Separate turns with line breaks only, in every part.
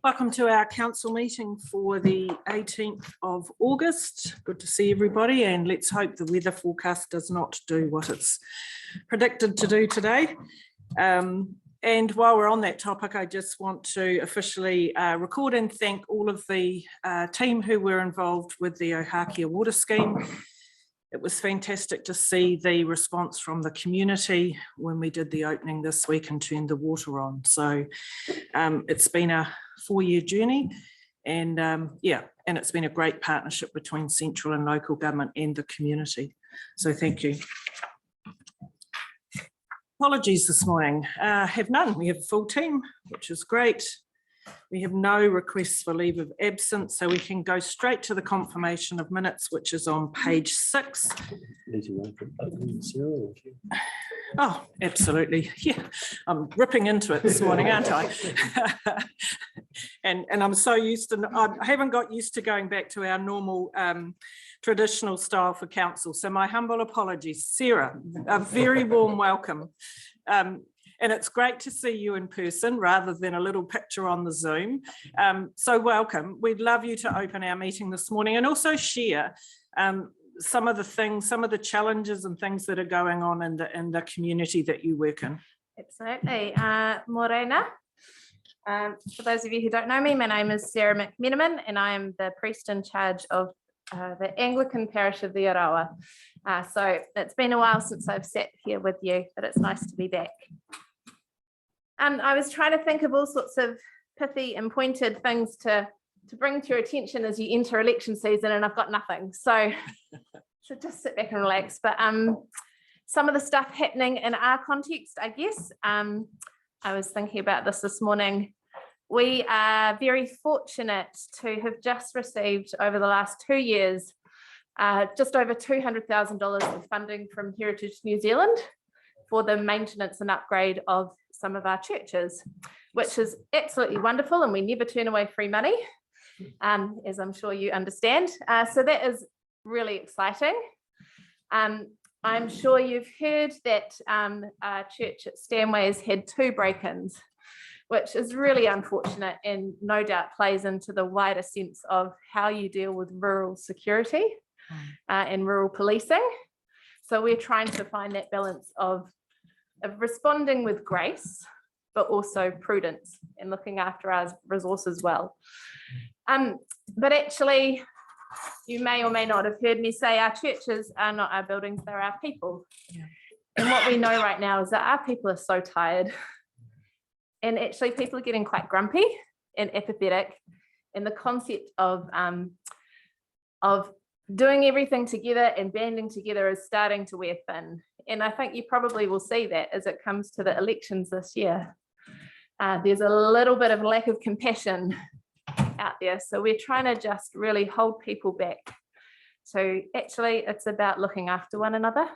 Welcome to our council meeting for the 18th of August. Good to see everybody, and let's hope the weather forecast does not do what it's predicted to do today. And while we're on that topic, I just want to officially record and thank all of the team who were involved with the Ohakea water scheme. It was fantastic to see the response from the community when we did the opening this week and turned the water on. So it's been a 4-year journey, and and it's been a great partnership between central and local government and the community. So thank you. Apologies this morning, have none. We have a full team, which is great. We have no requests for leave of absence, so we can go straight to the confirmation of minutes, which is on page 6. Oh, absolutely. Yeah, I'm ripping into it this morning, aren't I? and I'm so used to, I haven't got used to going back to our normal traditional style for council. So my humble apologies. Sarah, a very warm welcome. And it's great to see you in person rather than a little picture on the Zoom. So welcome. We'd love you to open our meeting this morning and also share some of the things, some of the challenges and things that are going on in the community that you work in.
Absolutely. Morena. For those of you who don't know me, my name is Sarah McMenamin and I am the priest in charge of the Anglican parish of the Arawa. So it's been a while since I've sat here with you, but it's nice to be back. I was trying to think of all sorts of pithy and pointed things to bring to your attention as you enter election season, and I've got nothing. So just sit back and relax. But some of the stuff happening in our context, I guess, I was thinking about this morning. We are very fortunate to have just received over the last 2 years, just over $200,000 of funding from Heritage New Zealand for the maintenance and upgrade of some of our churches, which is absolutely wonderful, and we never turn away free money, as I'm sure you understand. So that is really exciting. I'm sure you've heard that our church at Stanway's had 2 break-ins, which is really unfortunate and no doubt plays into the wider sense of how you deal with rural security and rural policing. So we're trying to find that balance of responding with grace, but also prudence and looking after our resources well. But actually, you may or may not have heard me say our churches are not our buildings, they're our people. Yeah. And what we know right now is that our people are so tired. And actually people are getting quite grumpy and apathetic. And the concept of doing everything together and banding together is starting to wear thin. And I think you probably will see that as it comes to the elections this year. There's a little bit of lack of compassion out there. So we're trying to just really hold people back. So actually it's about looking after one another.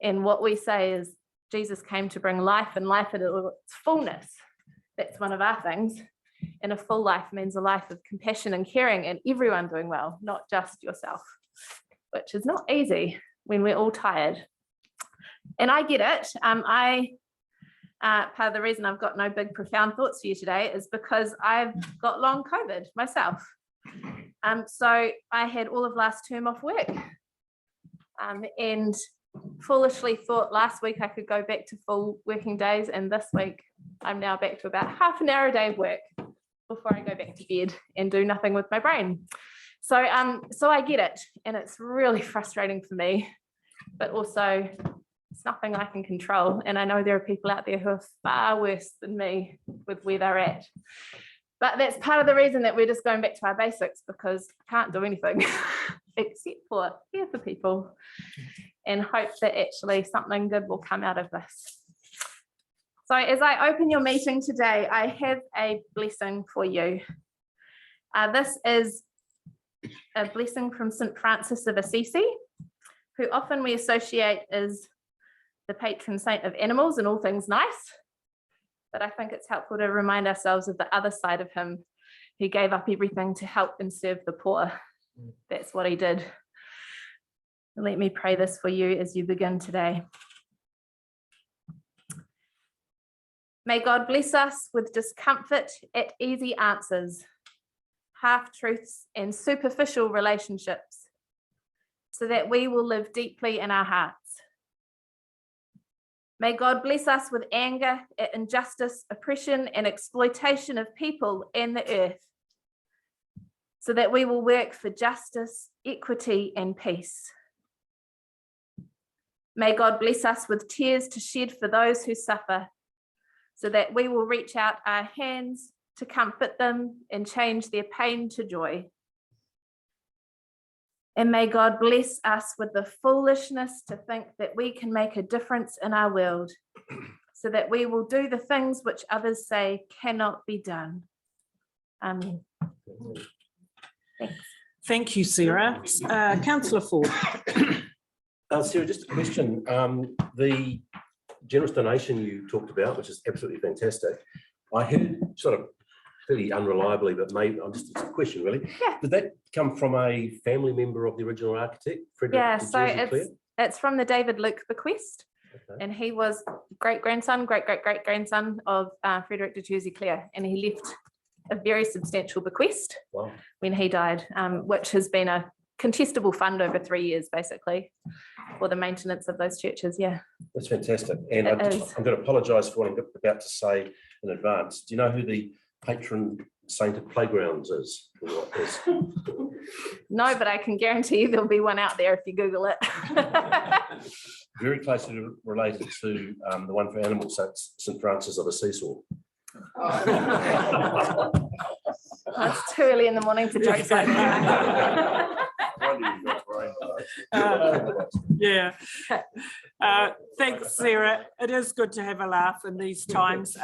And what we say is Jesus came to bring life and life in its fullness. That's one of our things. And a full life means a life of compassion and caring and everyone doing well, not just yourself, which is not easy when we're all tired. And I get it. Part of the reason I've got no big profound thoughts for you today is because I've got long COVID myself. So I had all of last term off work and foolishly thought last week I could go back to full working days, and this week I'm now back to about half an hour a day of work before I go back to bed and do nothing with my brain. So I get it, and it's really frustrating for me, but also it's nothing I can control. And I know there are people out there who are far worse than me with where they're at. But that's part of the reason that we're just going back to our basics, because I can't do anything except for care for people and hope that actually something good will come out of this. So as I open your meeting today, I have a blessing for you. This is a blessing from St. Francis of Assisi, who often we associate as the patron saint of animals and all things nice. But I think it's helpful to remind ourselves of the other side of him, who gave up everything to help and serve the poor. That's what he did. Let me pray this for you as you begin today. May God bless us with discomfort at easy answers, half-truths and superficial relationships, so that we will live deeply in our hearts. May God bless us with anger at injustice, oppression, and exploitation of people and the earth, so that we will work for justice, equity, and peace. May God bless us with tears to shed for those who suffer, so that we will reach out our hands to comfort them and change their pain to joy. And may God bless us with the foolishness to think that we can make a difference in our world, so that we will do the things which others say cannot be done. Amen. Thanks.
Thank you, Sarah. Councillor Ford.
Sarah, just a question. The generous donation you talked about, which is absolutely fantastic, I heard sort of fairly unreliably, but maybe it's a question really.
Yeah.
Did that come from a family member of the original architect, Frederick?
Yeah, so it's from the David Luke bequest,
Okay.
and he was great-grandson, great-great-great-grandson of Frederick de Jersey-Clare, and he left a very substantial bequest
Wow.
when he died, which has been a contestable fund over 3 years, basically, for the maintenance of those churches. Yeah.
That's fantastic. And
It
I'm
is.
going to apologise for what I'm about to say in advance. Do you know who the patron saint of playgrounds is? Or what is?
No, but I can guarantee you there'll be one out there if you Google it.
Very closely related to the one for animals, so it's St. Francis of Assisi.
It's too early in the morning for jokes like that.
Yeah. Thanks, Sarah. It is good to have a laugh in these times.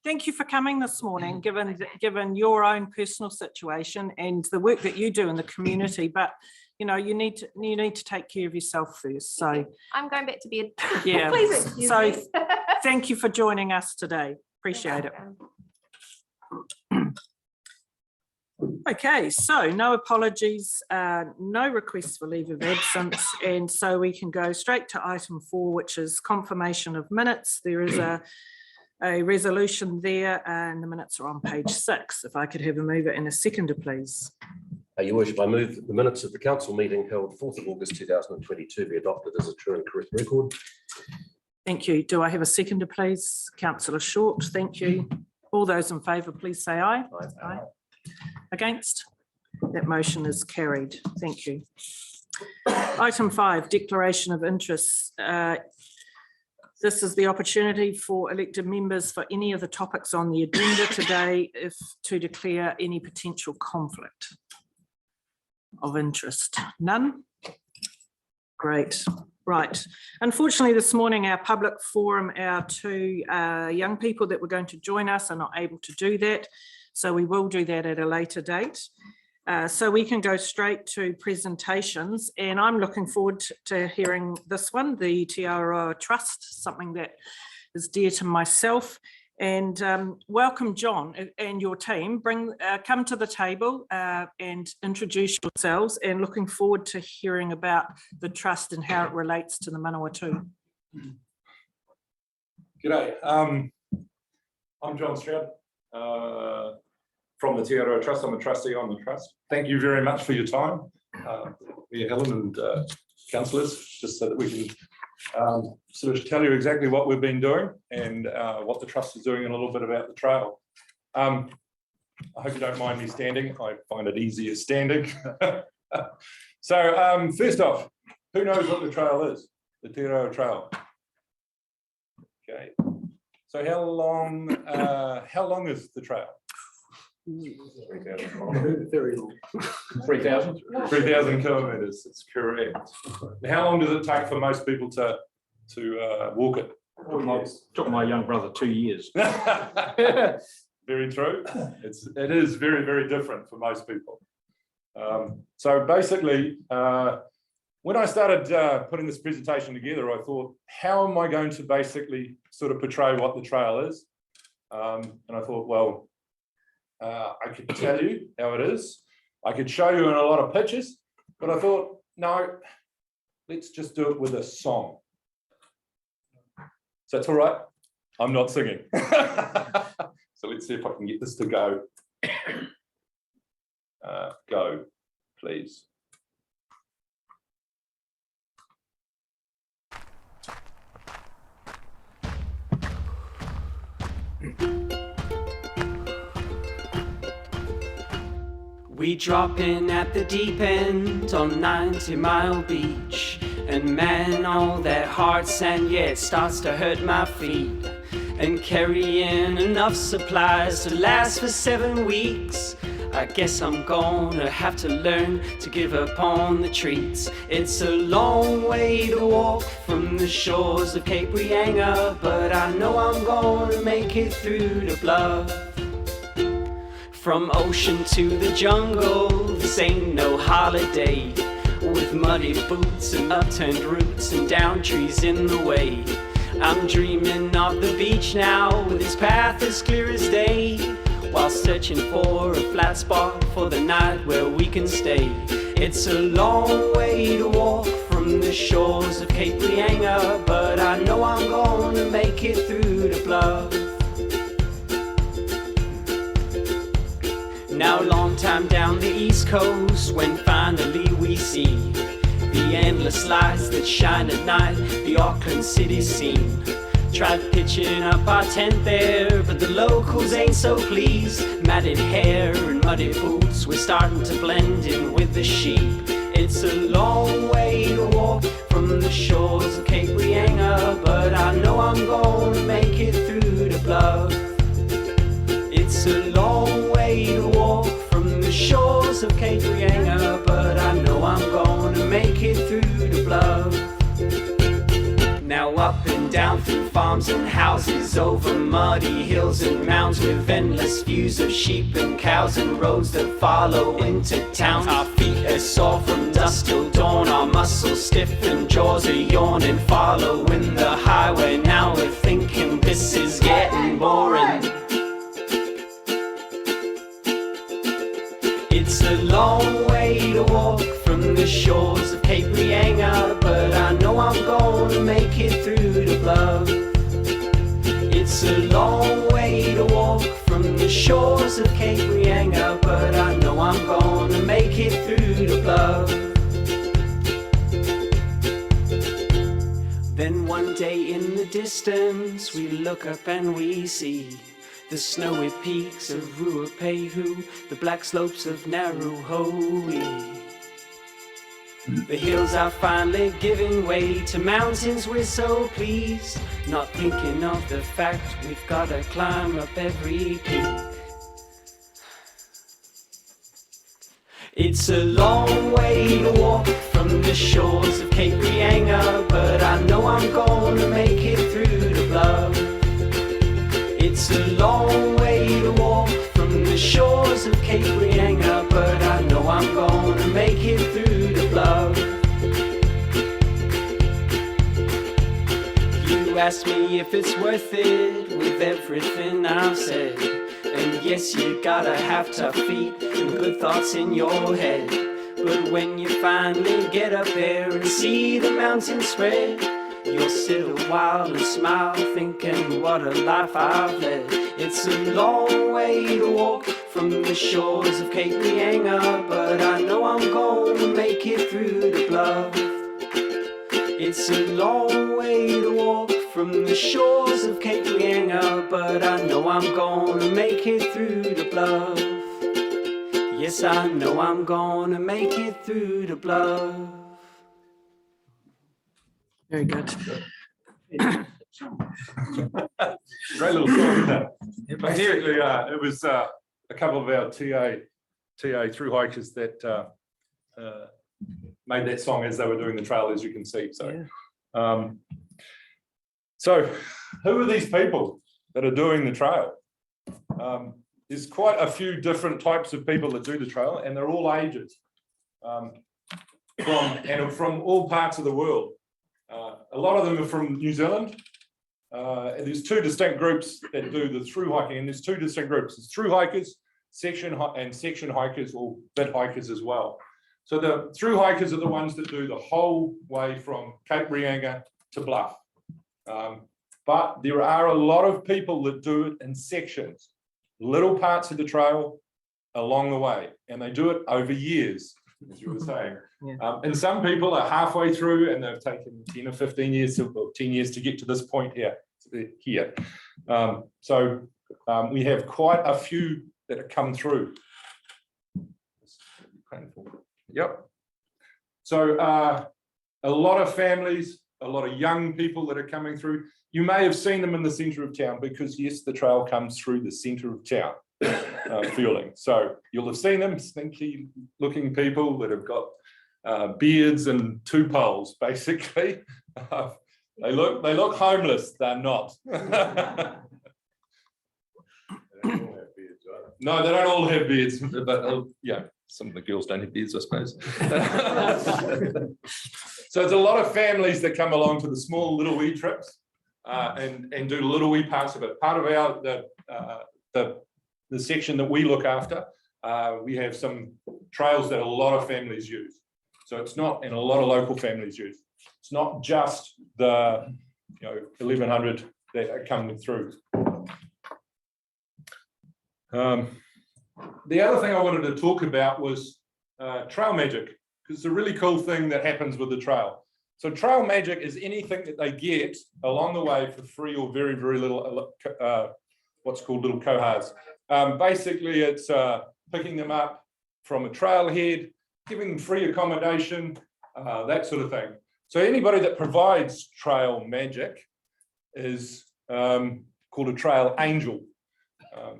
Thank you for coming this morning, given your own personal situation and the work that you do in the community. But you know, you need to take care of yourself first. So
I'm going back to bed.
yeah.
Please excuse
So
me.
thank you for joining us today. Appreciate it. Okay, so no apologies, no requests for leave of absence, and so we can go straight to item 4, which is confirmation of minutes. There is a resolution there, and the minutes are on page 6. If I could have a mover and a seconder, please.
Your Worship, I move that the minutes of the council meeting held 4th of August 2022 be adopted as a true and correct record.
Thank you. Do I have a seconder, please? Councillor Short, thank you. All those in favour, please say aye. Aye. Against? That motion is carried. Thank you. Item 5, declaration of interest. This is the opportunity for elected members for any of the topics on the agenda today to declare any potential conflict of interest. None? Great. Right. Unfortunately, this morning, our public forum, our 2 young people that were going to join us are not able to do that. So we will do that at a later date. So we can go straight to presentations, and I'm looking forward to hearing this one, the Te Aroha Trust, something that is dear to myself. And welcome, John and your team. Come to the table and introduce yourselves, and looking forward to hearing about the trust and how it relates to the Manawatū.
G'day, I'm John Stroud from the Te Aroha Trust. I'm a trustee on the trust. Thank you very much for your time, Helen and councillors, just so that we can sort of tell you exactly what we've been doing and what the trust is doing and a little bit about the trail. I hope you don't mind me standing. I find it easier standing. So first off, who knows what the trail is? The Te Aroha Trail. Okay. So how long is the trail? 3,000 kilometres. It's correct. How long does it take for most people to walk it?
Took my young brother 2 years.
Very true. It is very, very different for most people. So basically, when I started putting this presentation together, I thought, how am I going to basically sort of portray what the trail is? And I thought, well, I could tell you how it is. I could show you in a lot of pictures, but I thought, no, let's just do it with a song. So that's all right. I'm not singing. So let's see if I can get this to go. Go, please.
We drop in at the deep end on 90 Mile Beach, and man, all that hard sand, yeah, it starts to hurt my feet. And carrying enough supplies to last for 7 weeks, I guess I'm gonna have to learn to give up on the treats. It's a long way to walk from the shores of Cape Reinga, but I know I'm gonna make it through the bluff. From ocean to the jungle, this ain't no holiday, with muddy boots and upturned roots and down trees in the way. I'm dreaming of the beach now, with its path as clear as day, while searching for a flat spot for the night where we can stay. It's a long way to walk from the shores of Cape Reinga, but I know I'm gonna make it through the bluff. Now long time down the east coast, when finally we see the endless lights that shine at night, the Auckland city scene. Tried pitching up our tent there, but the locals ain't so pleased. Matted hair and muddy boots, we're starting to blend in with the sheep. It's a long way to walk from the shores of Cape Reinga, but I know I'm gonna make it through the bluff. It's a long way to walk from the shores of Cape Reinga, but I know I'm gonna make it through the bluff. Now up and down through farms and houses, over muddy hills and mounds, with endless views of sheep and cows and roads that follow into town. Our feet are sore from dusk till dawn, our muscles stiff and jaws are yawning, following the highway. Now we're thinking this is getting boring. It's a long way to walk from the shores of Cape Reinga, but I know I'm gonna make it through the bluff. It's a long way to walk from the shores of Cape Reinga, but I know I'm gonna make it through the bluff. Then one day in the distance we look up and we see the snowy peaks of Ruapehu, the black slopes of Naruhoe. The hills are finally giving way to mountains, we're so pleased, not thinking of the fact we've gotta climb up every peak. It's a long way to walk from the shores of Cape Reinga, but I know I'm gonna make it through the bluff. It's a long way to walk from the shores of Cape Reinga, but I know I'm gonna make it through the bluff. You asked me if it's worth it with everything I've said, and yes, you gotta have tough feet and good thoughts in your head. But when you finally get up there and see the mountains spread, you'll sit a while and smile, thinking what a life I've led. It's a long way to walk from the shores of Cape Reinga, but I know I'm gonna make it through the bluff. It's a long way to walk from the shores of Cape Reinga, but I know I'm gonna make it through the bluff. Yes, I know I'm gonna make it through the bluff.
Very good.
Great little song, isn't it? Basically, it was a couple of our TA through hikers that made that song as they were doing the trail, as you can see. So, so who are these people that are doing the trail? There's quite a few different types of people that do the trail, and they're all ages, from all parts of the world. A lot of them are from New Zealand. And there's two distinct groups that do the through hiking, and there's two distinct groups. There's through hikers, section hikers, or bit hikers as well. So the through hikers are the ones that do the whole way from Cape Reinga to Bluff. but there are a lot of people that do it in sections, little parts of the trail along the way, and they do it over years, as you were saying.
Yeah.
And some people are halfway through and they've taken 10 or 15 years, or 10 years to get to this point here. So we have quite a few that have come through. Yep. So a lot of families, a lot of young people that are coming through. You may have seen them in the centre of town because, yes, the trail comes through the centre of town, Fueling. So you'll have seen them, sneaky looking people that have got beards and 2 poles, basically. They look homeless. They're not. No, they don't all have beards, but yeah, some of the girls don't have beards, I suppose. So it's a lot of families that come along to the small little wee trips and do little wee parts of it. Part of our the section that we look after, we have some trails that a lot of families use. So it's not, and a lot of local families use. It's not just the 1100 that are coming through. The other thing I wanted to talk about was trail magic, because it's a really cool thing that happens with the trail. So trail magic is anything that they get along the way for free or very, very little, what's called little kohas. Basically, it's picking them up from a trailhead, giving them free accommodation, that sort of thing. So anybody that provides trail magic is called a trail angel.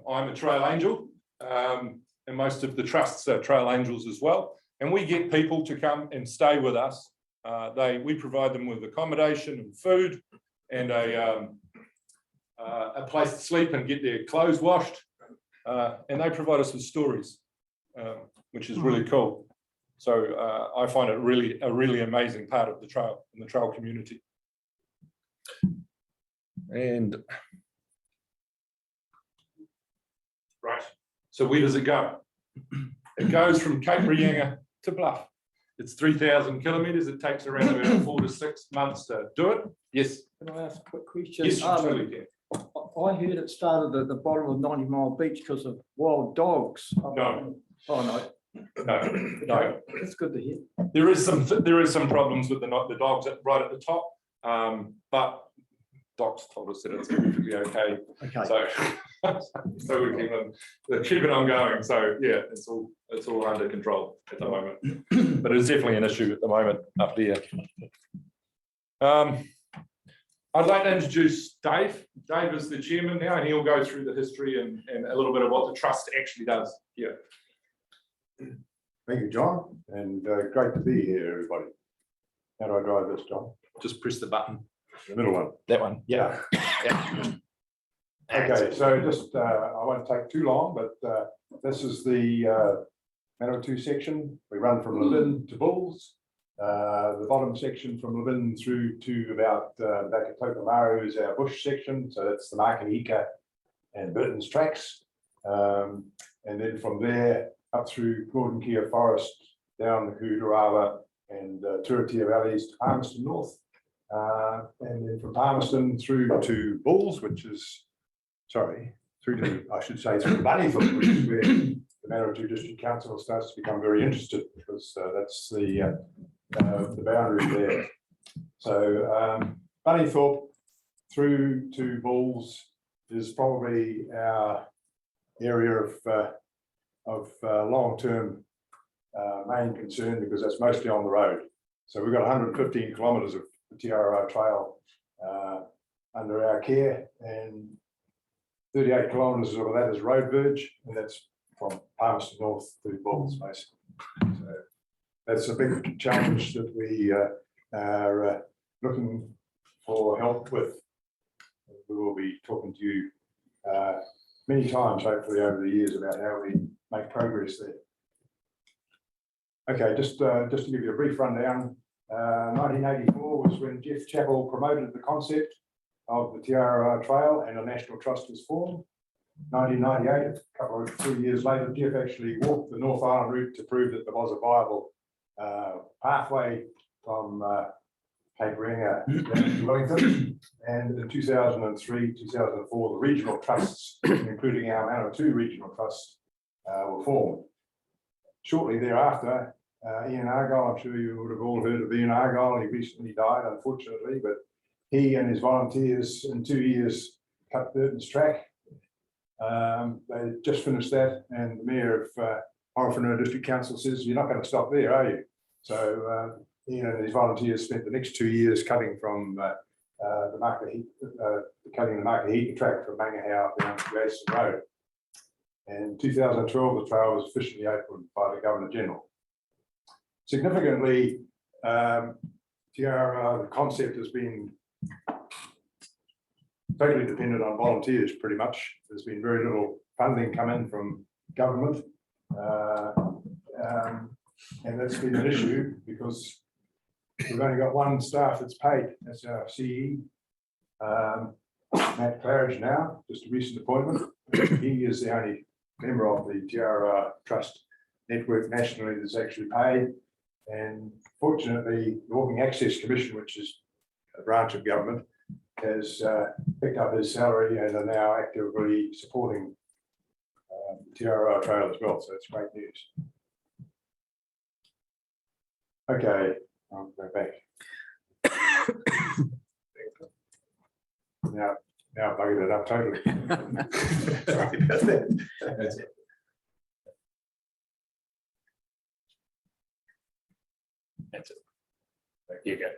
I'm a trail angel, and most of the trusts are trail angels as well. And we get people to come and stay with us. We provide them with accommodation and food and a place to sleep and get their clothes washed. And they provide us with stories, which is really cool. So I find it a really amazing part of the trail and the trail community. And right, so where does it go? It goes from Cape Reinga to Bluff. It's 3,000 kilometres. It takes around about 4 to 6 months to do it. Yes.
Can I ask a quick question?
Yes, you totally can.
I heard it started at the bottom of 90 Mile Beach because of wild dogs.
No.
Oh, no.
No.
That's good to hear.
There is some problems with the dogs right at the top, but docs told us that it's perfectly okay.
Okay.
So we're keeping on going. So yeah, it's all under control at the moment. But it's definitely an issue at the moment up there. I'd like to introduce Dave. Dave is the chairman now, and he'll go through the history and a little bit of what the trust actually does here.
Thank you, John, and great to be here, everybody. How do I drive this, John?
Just press the button.
The middle one.
That one. Yeah.
Okay, so just, I won't take too long, but this is the Manawatū section. We run from Levin to Bulls. The bottom section from Levin through to about back at Tokamaru is our bush section. So that's the Makahika and Burton's tracks. And then from there up through Gordon Kia Forest, down the Kudarawa and Turitea valleys to Palmerston North. And then from Palmerston through to Bulls, which is, through to Manawatū, which is where the Manawatū District Council starts to become very interested, because that's the boundary there. So Manawatū through to Bulls is probably our area of long-term main concern, because that's mostly on the road. So we've got 115 kilometres of the TRR trail under our care, and 38 kilometres of that is road verge, and that's from Palmerston North to Bulls, basically. So that's a big challenge that we are looking for help with. We will be talking to you many times, hopefully, over the years about how we make progress there. Okay, just to give you a brief rundown, 1984 was when Jeff Chappell promoted the concept of the TRR Trail, and a national trust was formed. 1998, a couple of 3 years later, Jeff actually walked the North Island route to prove that there was a viable pathway from Paperinga down in Wellington. And in 2003, 2004, the regional trusts, including our Manawatū Regional Trust, were formed. Shortly thereafter, Ian Argyle, I'm sure you would have all heard of Ian Argyle. He recently died, unfortunately, but he and his volunteers in 2 years cut Burton's track. They just finished that, and the Mayor of Manawatū District Council says, "You're not going to stop there, are you?" So Ian and his volunteers spent the next 2 years cutting from the Makahiki track from Mangahau down to Gladstone Road. And in 2012, the trail was officially opened by the Governor General. Significantly, the concept has been totally dependent on volunteers, pretty much. There's been very little funding come in from government. And that's been an issue because we've only got one staff that's paid. That's our CE, Matt Claridge now, just a recent appointment. He is the only member of the TRR Trust network nationally that's actually paid. And fortunately, the Walking Access Commission, which is a branch of government, has picked up his salary and are now actively supporting the TRR trail as well. So it's great news. Okay, I'll go back. Now I've buggered it up totally. Sorry about that. That's it. That's it. There you go.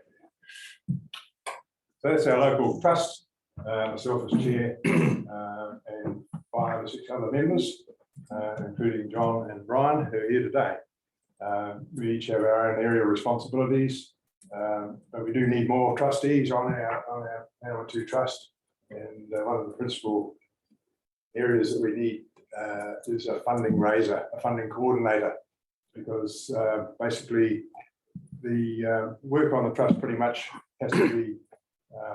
So that's our local trust, myself as chair, and 5 or 6 other members, including John and Brian, who are here today. We each have our own area of responsibilities, but we do need more trustees on our Manawatū Trust. And one of the principal areas that we need is a funding raiser, a funding coordinator, because basically the work on the trust pretty much has to be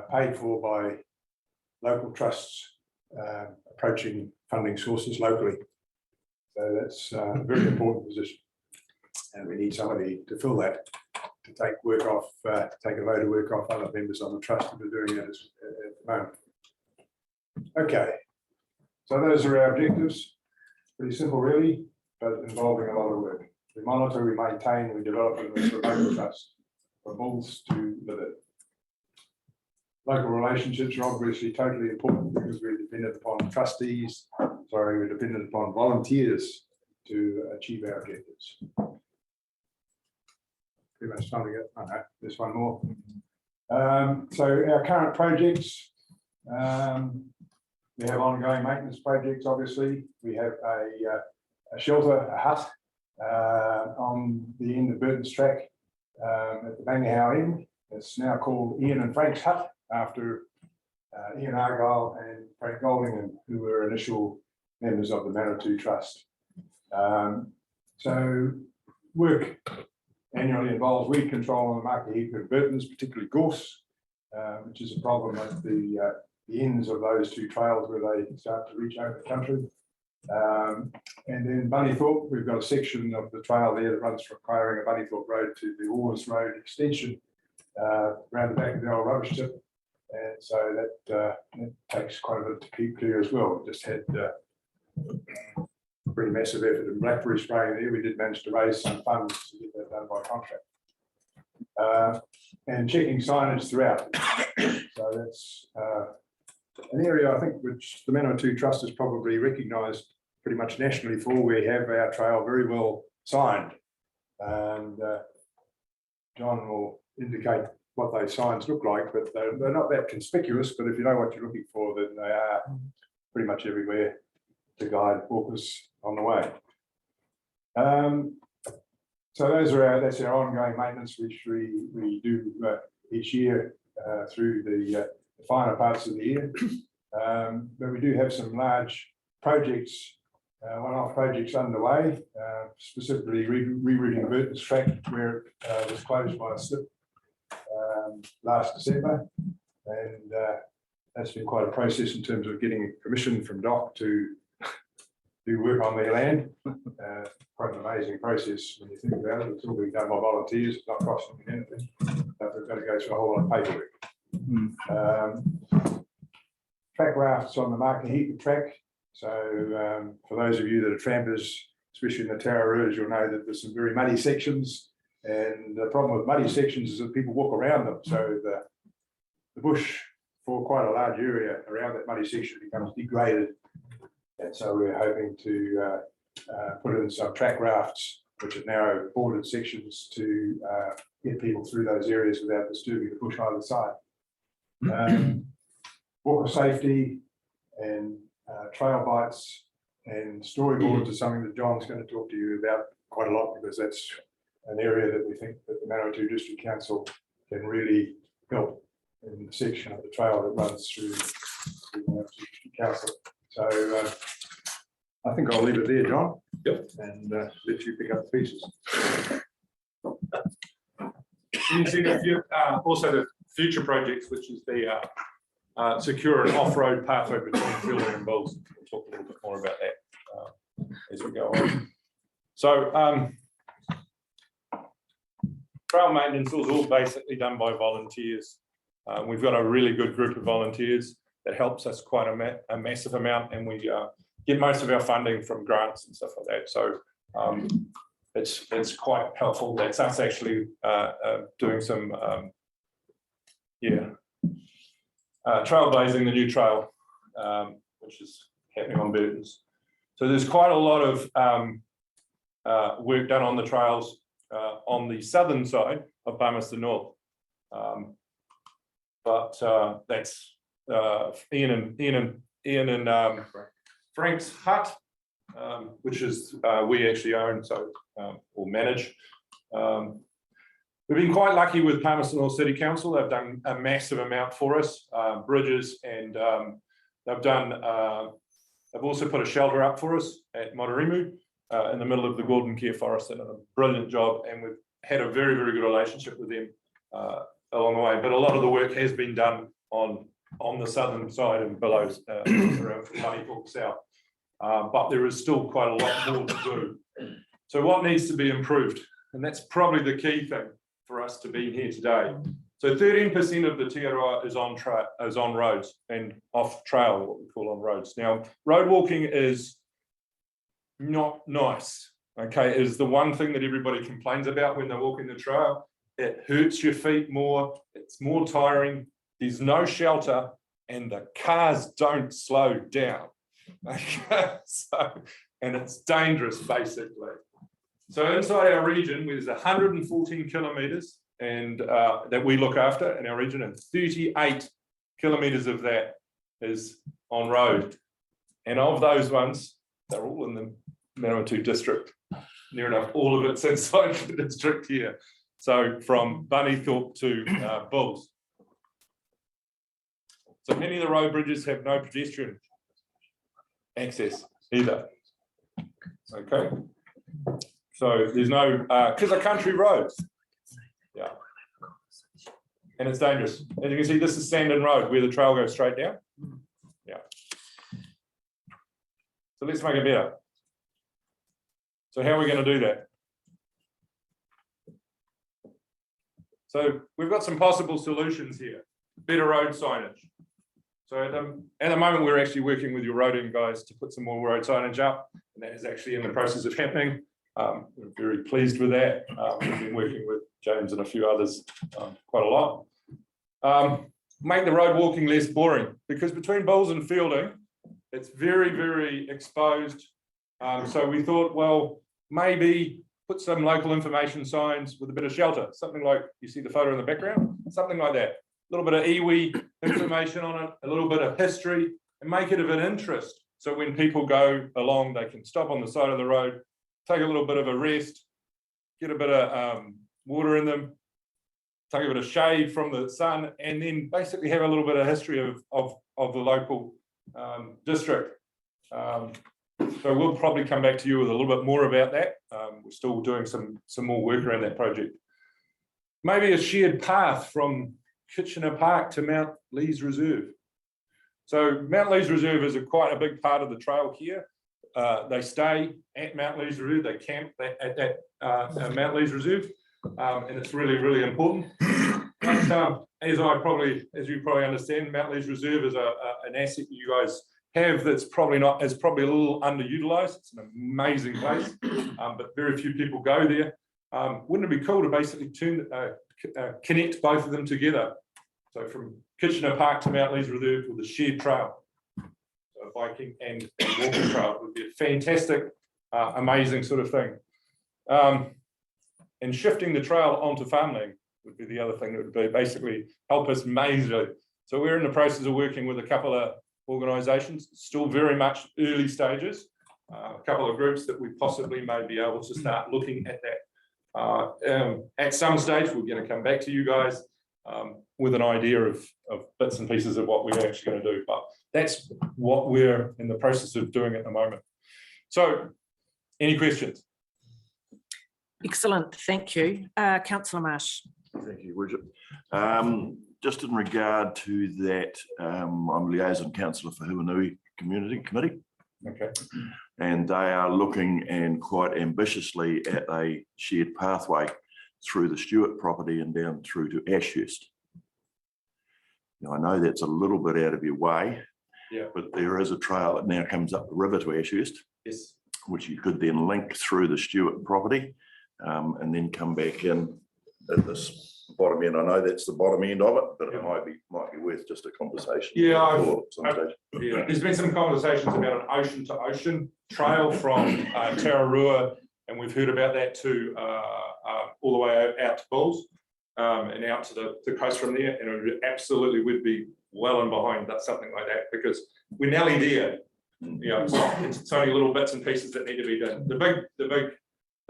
paid for by local trusts approaching funding sources locally. So that's a very important position. And we need somebody to fill that, to take work off, take a load of work off other members on the trust that are doing it at the moment. Okay, so those are our objectives. Pretty simple, really, but involving a lot of work. We monitor, we maintain, we develop, and we promote the trust from bulls to livid. Local relationships are obviously totally important because we're dependent upon trustees. Sorry, we're dependent upon volunteers to achieve our objectives. Pretty much time to get. Oh no, there's one more. So our current projects, we have ongoing maintenance projects. Obviously, we have a shelter, a hut on the end of Burton's track at the Mangahau end. It's now called Ian and Frank's Hut after Ian Argyle and Frank Golding, who were initial members of the Manawatū Trust. So work annually involves weed control on the Makahiki of Burton's, particularly gorse, which is a problem at the ends of those 2 trails where they start to reach over the country. And then Bunnythorpe, we've got a section of the trail there that runs from Kairinga Bunnythorpe Road to the Oars Road extension around the back of the old rubbish tip. And so that takes quite a bit to keep clear as well. We just had pretty massive effort in blackberry spraying there. We did manage to raise some funds to get that done by contract. And checking signage throughout. So that's an area I think which the Manawatū Trust is probably recognised pretty much nationally for. We have our trail very well signed. And John will indicate what those signs look like, but they're not that conspicuous. But if you know what you're looking for, then they are pretty much everywhere to guide walkers on the way. So that's our ongoing maintenance, which we do each year through the finer parts of the year. But we do have some large projects, one-off projects underway, specifically rerouting Burton's track where it was closed by a slip last December. And that's been quite a process in terms of getting permission from DOC to do work on their land. Quite an amazing process when you think about it. It's all being done by volunteers, it's not costing them anything. but we've got to go through a whole lot of paperwork. Track rafts on the Makahiku track. So for those of you that are trampers, especially in the Tararua, you'll know that there's some very muddy sections. And the problem with muddy sections is that people walk around them. So the bush for quite a large area around that muddy section becomes degraded. And so we're hoping to put in some track rafts, which are narrow bordered sections to get people through those areas without disturbing the bush either side. Walker safety and trail bikes and storyboards are something that John's going to talk to you about quite a lot, because that's an area that we think that the Manawatū District Council can really help in the section of the trail that runs through the Manawatū District Council. So I think I'll leave it there, John.
Yep.
And let you pick up the pieces.
You can see also the future projects, which is the secure and off-road pathway between Fielding and Bulls. We'll talk a little bit more about that as we go on. So trail maintenance is all basically done by volunteers. We've got a really good group of volunteers that helps us quite a massive amount, and we get most of our funding from grants and stuff like that. So it's quite helpful. That's us actually doing some trailblazing the new trail, which is happening on Burton's. So there's quite a lot of work done on the trails on the southern side of Palmerston North. But that's Ian and Frank's hut, which is we actually own, so or manage. We've been quite lucky with Palmerston North City Council. They've done a massive amount for us, bridges, and they've also put a shelter up for us at Motorimu in the middle of the Gordon Care Forest. They've done a brilliant job, and we've had a very, very good relationship with them along the way. But a lot of the work has been done on the southern side and below around from Manawatū south. But there is still quite a lot more to do. So what needs to be improved? And that's probably the key thing for us to be here today. So 13% of the Tiaroa is on roads and off trail, what we call on roads. Now, road walking is not nice. Okay, it is the one thing that everybody complains about when they're walking the trail. It hurts your feet more. It's more tiring. There's no shelter, and the cars don't slow down. Okay, and it's dangerous, basically. So inside our region, there's 114 kilometres and that we look after in our region, and 38 kilometres of that is on road. And of those ones, they're all in the Manawatū district. Near enough, all of it's inside the district here. So from Bunnythorpe to Bulls. So many of the road bridges have no pedestrian access either. Okay. So there's no, because they're country roads. Yeah. And it's dangerous. As you can see, this is Sandon Road where the trail goes straight down. Yeah. So let's make it better. So how are we going to do that? So we've got some possible solutions here. Better road signage. So at the moment, we're actually working with your roading guys to put some more road signage up, and that is actually in the process of happening. We're very pleased with that. We've been working with James and a few others quite a lot. Make the road walking less boring, because between Bulls and Fielding, it's very, very exposed. So we thought, well, maybe put some local information signs with a bit of shelter, something like you see the photo in the background, something like that. A little bit of iwi information on it, a little bit of history, and make it of an interest. So when people go along, they can stop on the side of the road, take a little bit of a rest, get a bit of water in them, take a bit of shade from the sun, and then basically have a little bit of history of the local district. So we'll probably come back to you with a little bit more about that. We're still doing some more work around that project. Maybe a shared path from Kitchener Park to Mount Lees Reserve. So Mount Lees Reserve is quite a big part of the trail here. They stay at Mount Lees Reserve, they camp at that Mount Lees Reserve, and it's really, really important. But, as you probably understand, Mount Lees Reserve is an asset you guys have that's probably a little underutilized. It's an amazing place, but very few people go there. Wouldn't it be cool to basically connect both of them together? So from Kitchener Park to Mount Lees Reserve with a shared trail, so biking and walking trail would be a fantastic, amazing sort of thing. And shifting the trail onto farmland would be the other thing that would be basically help us majorly. So we're in the process of working with a couple of organisations, still very much early stages, a couple of groups that we possibly may be able to start looking at that. At some stage, we're going to come back to you guys with an idea of bits and pieces of what we're actually going to do. But that's what we're in the process of doing at the moment. So, any questions?
Excellent, thank you. Councillor Marsh.
Thank you, Bridget. Just in regard to that, I'm liaison councillor for Huanui Community Committee.
Okay.
And they are looking and quite ambitiously at a shared pathway through the Stewart property and down through to Ashurst. Now, I know that's a little bit out of your way,
yeah,
but there is a trail that now comes up the river to Ashurst,
yes,
which you could then link through the Stewart property and then come back in at this bottom end. I know that's the bottom end of it, but it might be worth just a conversation.
Yeah, there's been some conversations about an ocean to ocean trail from Tararua, and we've heard about that too, all the way out to Bulls and out to the coast from there. And it absolutely would be well and behind that, something like that, because we're nearly there. You know, it's only little bits and pieces that need to be done. The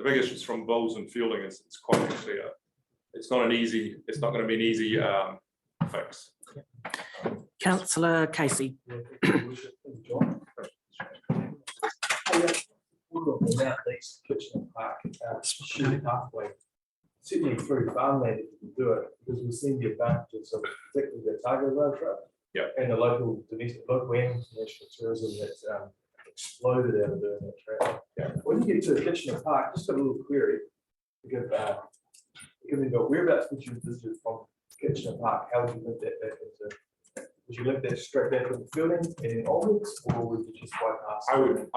big issues from Bulls and fueling is it's quite actually it's not going to be an easy fix.
Councillor Casey.
Mount Lees Kitchener Park, shared pathway, certainly through farmland if you can do it, because we've seen the advantages of particularly the Otago Road Trail,
yeah,
and the local and international tourism that's exploded out of doing that trail.
Yeah.
When you get to Kitchener Park, just a little query to give me the whereabouts would you visit from Kitchener Park? How would you link that back into? Would you link that straight back into building and then onwards, or would you just bypass?
I would.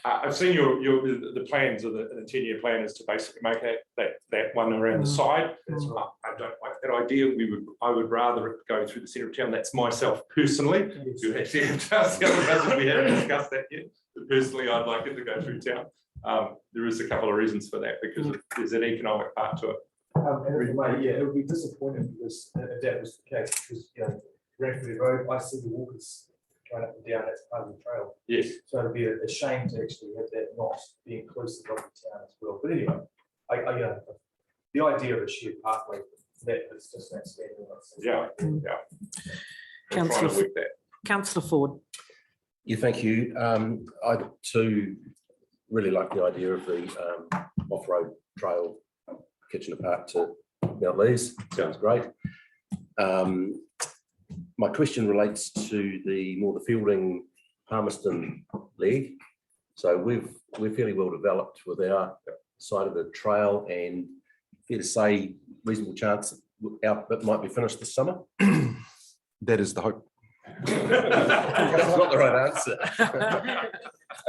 I've seen the plans of the 10-year plan is to basically make that one around the side. I don't like that idea. I would rather go through the centre of town. That's myself personally. You actually have to ask the other person. We haven't discussed that yet. But personally, I'd like it to go through town. There is a couple of reasons for that because there's an economic part to it.
It would be disappointing because if that was the case, because Ranford Road, I see the walkers going up and down, that's part of the trail.
Yes.
So it'd be a shame to actually have that not be inclusive of the town as well. But anyway, the idea of a shared pathway, that is just that standard.
Yeah.
Councillor Ford.
Yeah, thank you. I too really like the idea of the off-road trail, Kitchener Park to Mount Lees. Sounds great. My question relates to the Fielding Palmerston leg. So we're fairly well developed with our side of the trail, and fair to say reasonable chance our bit might be finished this summer.
That is the hope.
That's not the right answer.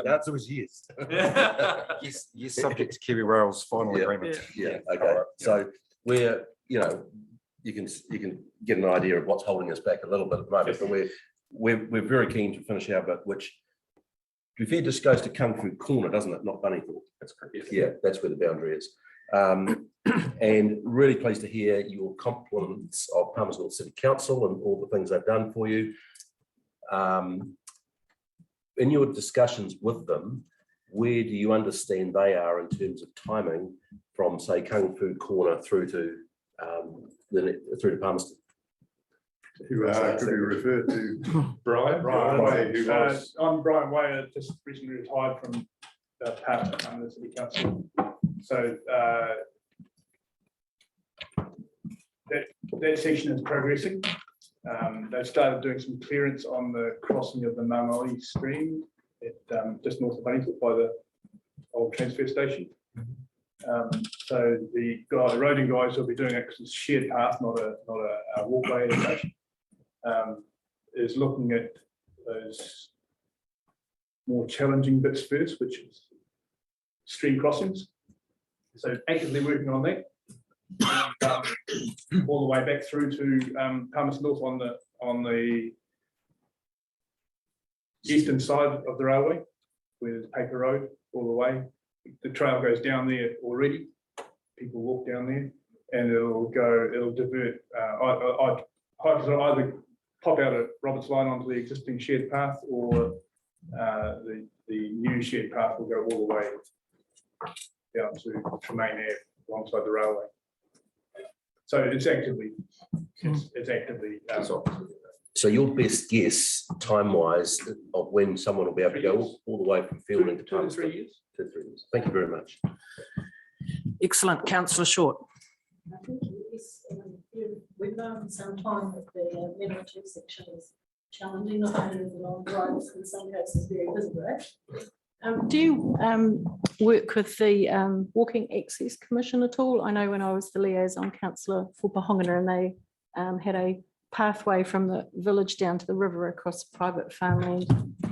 The answer was yes.
Yes, subject to Kiwi Rail's final agreement.
Yeah, okay. So we're, you can get an idea of what's holding us back a little bit at the moment, but we're very keen to finish our bit, which to be fair just goes to Kung Fu Corner, doesn't it? Not Bunnythorpe. That's correct. Yeah, that's where the boundary is. And really pleased to hear your compliments of Palmerston City Council and all the things they've done for you. In your discussions with them, where do you understand they are in terms of timing from, say, Kung Fu Corner through to Palmerston?
Who could be referred to?
Brian
Way,
who was
I'm Brian Way, just recently retired from PAT under the City Council. So that section is progressing. They've started doing some clearance on the crossing of the Manawatū stream at just north of Bunnythorpe by the old transfer station. So the roading guys will be doing a shared path, not a walkway as such. Is looking at those more challenging bits first, which is stream crossings. So actively working on that. All the way back through to Palmerston North on the eastern side of the railway, where there's Paper Road all the way. The trail goes down there already. People walk down there, and it'll divert. Hikers will either pop out at Roberts Line onto the existing shared path, or the new shared path will go all the way down to Tremaine Ave alongside the railway. So it's actively.
So your best guess, time-wise, of when someone will be able to go all the way from Field into
2 to 3 years.
2 to 3 years. Thank you very much.
Excellent. Councillor Short.
I think we've known some time that the Manawatū section is challenging, not only with the long roads, in some cases very visible.
Do you work with the Walking Access Commission at all? I know when I was the liaison councillor for Pahongana, and they had a pathway from the village down to the river across private farmland.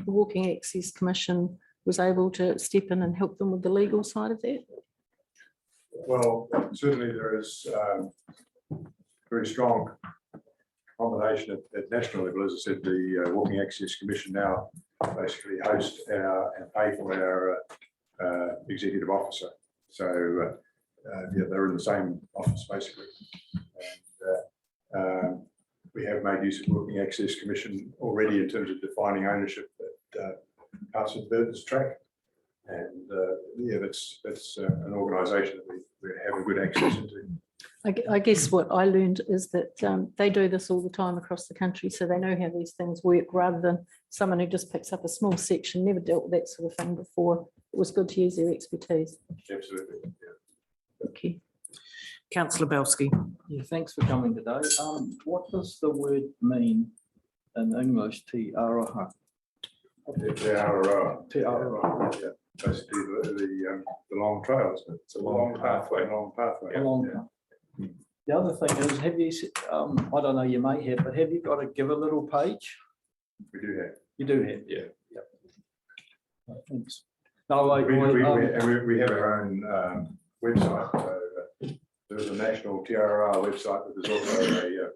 The Walking Access Commission was able to step in and help them with the legal side of that.
Well, certainly there is very strong combination at national level. As I said, the Walking Access Commission now basically host and pay for our executive officer. So yeah, they're in the same office basically. And we have made use of Walking Access Commission already in terms of defining ownership at parts of Burton's track. And yeah, that's an organisation that we have a good access into.
I guess what I learned is that they do this all the time across the country, so they know how these things work, rather than someone who just picks up a small section, never dealt with that sort of thing before. It was good to use their expertise.
Absolutely. Yeah.
Thank you.
Councillor Belsky.
Yeah, thanks for coming today. What does the word mean in English, te araha?
Te araha.
Te araha.
Yeah. Basically the long trails. It's a long pathway. Long pathway.
A long
Yeah.
path. The other thing is, have you, I don't know, you may have, but have you got to give a little page?
We do have.
You do have?
Yeah.
Right, thanks. No, like,
we have our own website. So there's a national TRR website, but there's also a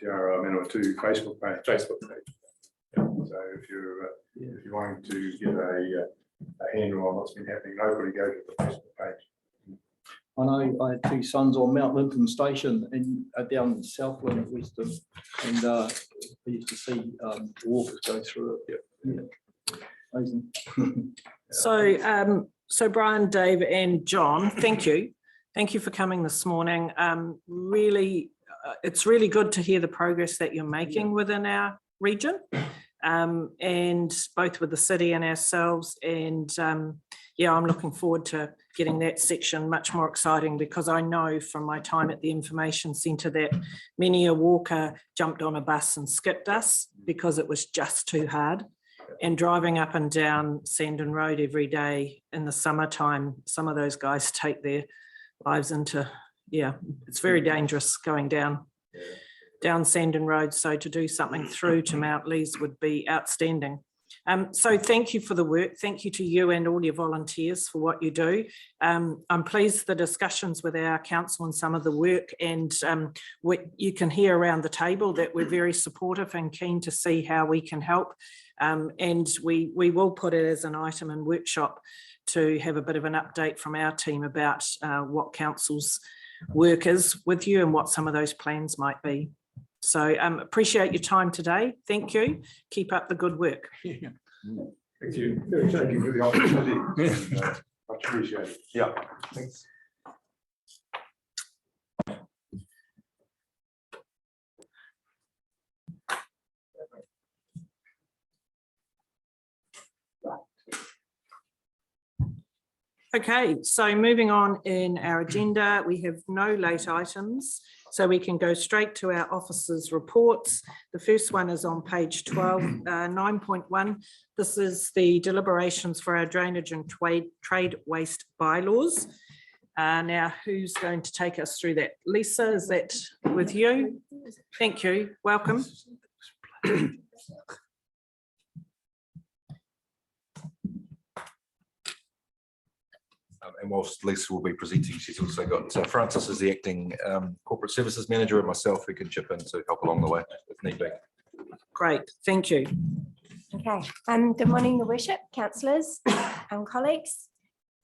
TRR Manawatū Facebook page. So if you're wanting to get a handle on what's been happening locally, go to the Facebook page.
I know I had two sons on Mount Linton Station in down in Southland at Western, and I used to see walkers go through it. Yeah. Amazing.
So Brian, Dave and John, thank you. Thank you for coming this morning. Really, it's really good to hear the progress that you're making within our region, and both with the city and ourselves. And yeah, I'm looking forward to getting that section much more exciting, because I know from my time at the information centre that many a walker jumped on a bus and skipped us because it was just too hard. And driving up and down Sandon Road every day in the summertime, some of those guys take their lives into, yeah, it's very dangerous going down Sandon Road. So to do something through to Mount Lees would be outstanding. So thank you for the work. Thank you to you and all your volunteers for what you do. I'm pleased the discussions with our council and some of the work, and what you can hear around the table, that we're very supportive and keen to see how we can help. And we will put it as an item in workshop to have a bit of an update from our team about what council's work is with you and what some of those plans might be. So appreciate your time today. Thank you. Keep up the good work.
Thank you. Thank you for the opportunity. Much appreciated.
Yeah.
Thanks.
Okay, so moving on in our agenda, we have no late items, so we can go straight to our officers' reports. The first one is on page 12, 9.1. This is the deliberations for our drainage and trade waste bylaws. Now, who's going to take us through that? Lisa, is that with you? Thank you. Welcome.
And whilst Lisa will be presenting, she's also got Francis as the acting corporate services manager, and myself who can chip in to help along the way if need be.
Great, thank you.
Okay, good morning, Your Worship, councillors, colleagues.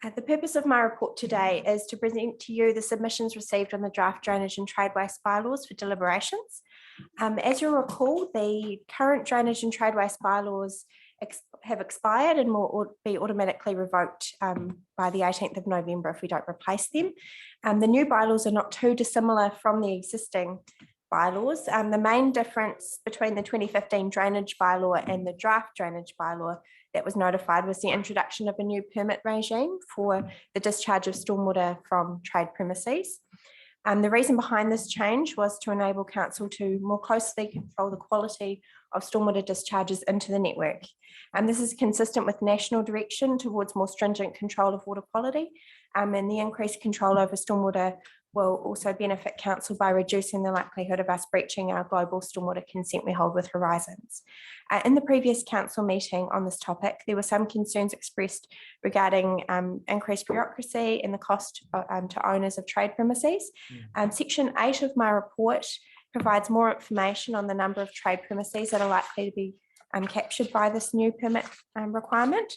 The purpose of my report today is to present to you the submissions received on the draft drainage and trade waste bylaws for deliberations. As you'll recall, the current drainage and trade waste bylaws have expired and will be automatically revoked by the 18th of November if we don't replace them. The new bylaws are not too dissimilar from the existing bylaws. The main difference between the 2015 drainage bylaw and the draft drainage bylaw that was notified was the introduction of a new permit regime for the discharge of stormwater from trade premises. The reason behind this change was to enable council to more closely control the quality of stormwater discharges into the network. This is consistent with national direction towards more stringent control of water quality, and the increased control over stormwater will also benefit council by reducing the likelihood of us breaching our global stormwater consent we hold with Horizons. In the previous council meeting on this topic, there were some concerns expressed regarding increased bureaucracy and the cost to owners of trade premises. Section 8 of my report provides more information on the number of trade premises that are likely to be captured by this new permit requirement.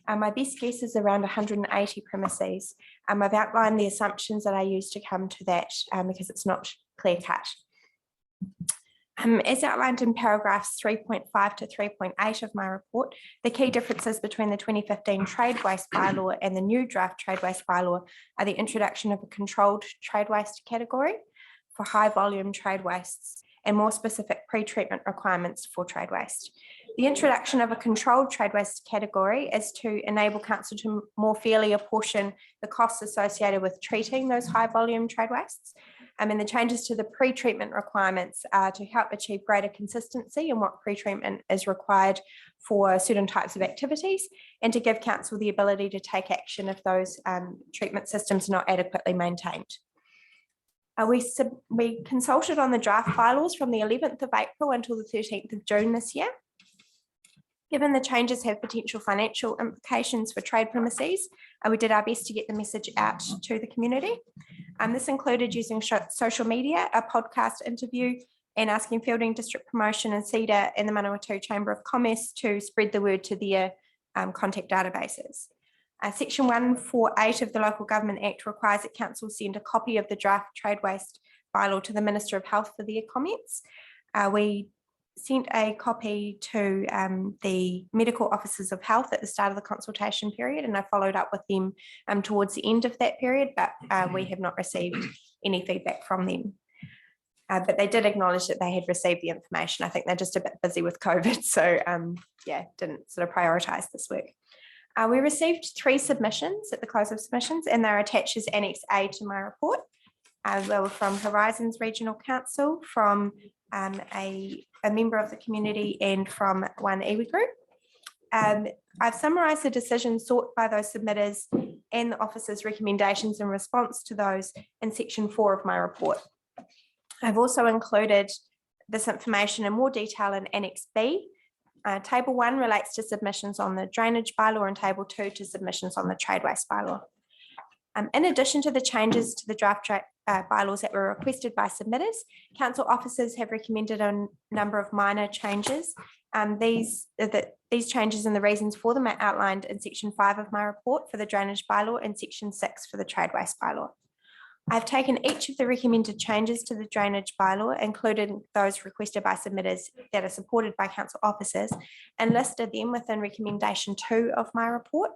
My best guess is around 180 premises. I've outlined the assumptions that I used to come to that because it's not clear cut. As outlined in paragraphs 3.5 to 3.8 of my report, the key differences between the 2015 trade waste bylaw and the new draft trade waste bylaw are the introduction of a controlled trade waste category for high volume trade wastes and more specific pre-treatment requirements for trade waste. The introduction of a controlled trade waste category is to enable council to more fairly apportion the costs associated with treating those high volume trade wastes. And the changes to the pre-treatment requirements are to help achieve greater consistency in what pre-treatment is required for certain types of activities, and to give council the ability to take action if those treatment systems are not adequately maintained. We consulted on the draft bylaws from the 11th of April until the 13th of June this year. Given the changes have potential financial implications for trade premises, we did our best to get the message out to the community. This included using social media, a podcast interview, and asking Fielding District Promotion and CEDA and the Manawatū Chamber of Commerce to spread the word to their contact databases. Section 148 of the Local Government Act requires that council send a copy of the draft trade waste bylaw to the Minister of Health for their comments. We sent a copy to the medical officers of health at the start of the consultation period, and I followed up with them towards the end of that period, but we have not received any feedback from them. But they did acknowledge that they had received the information. I think they're just a bit busy with COVID, so yeah, didn't sort of prioritise this work. We received 3 submissions at the close of submissions, and they're attached as Annex A to my report. They were from Horizons Regional Council, from a member of the community, and from one iwi group. I've summarised the decisions sought by those submitters and the officer's recommendations in response to those in section 4 of my report. I've also included this information in more detail in Annex B. Table 1 relates to submissions on the drainage bylaw, and Table 2 to submissions on the trade waste bylaw. In addition to the changes to the draft bylaws that were requested by submitters, council officers have recommended a number of minor changes. These changes and the reasons for them are outlined in section 5 of my report for the drainage bylaw and section 6 for the trade waste bylaw. I've taken each of the recommended changes to the drainage bylaw, including those requested by submitters that are supported by council officers, and listed them within recommendation 2 of my report.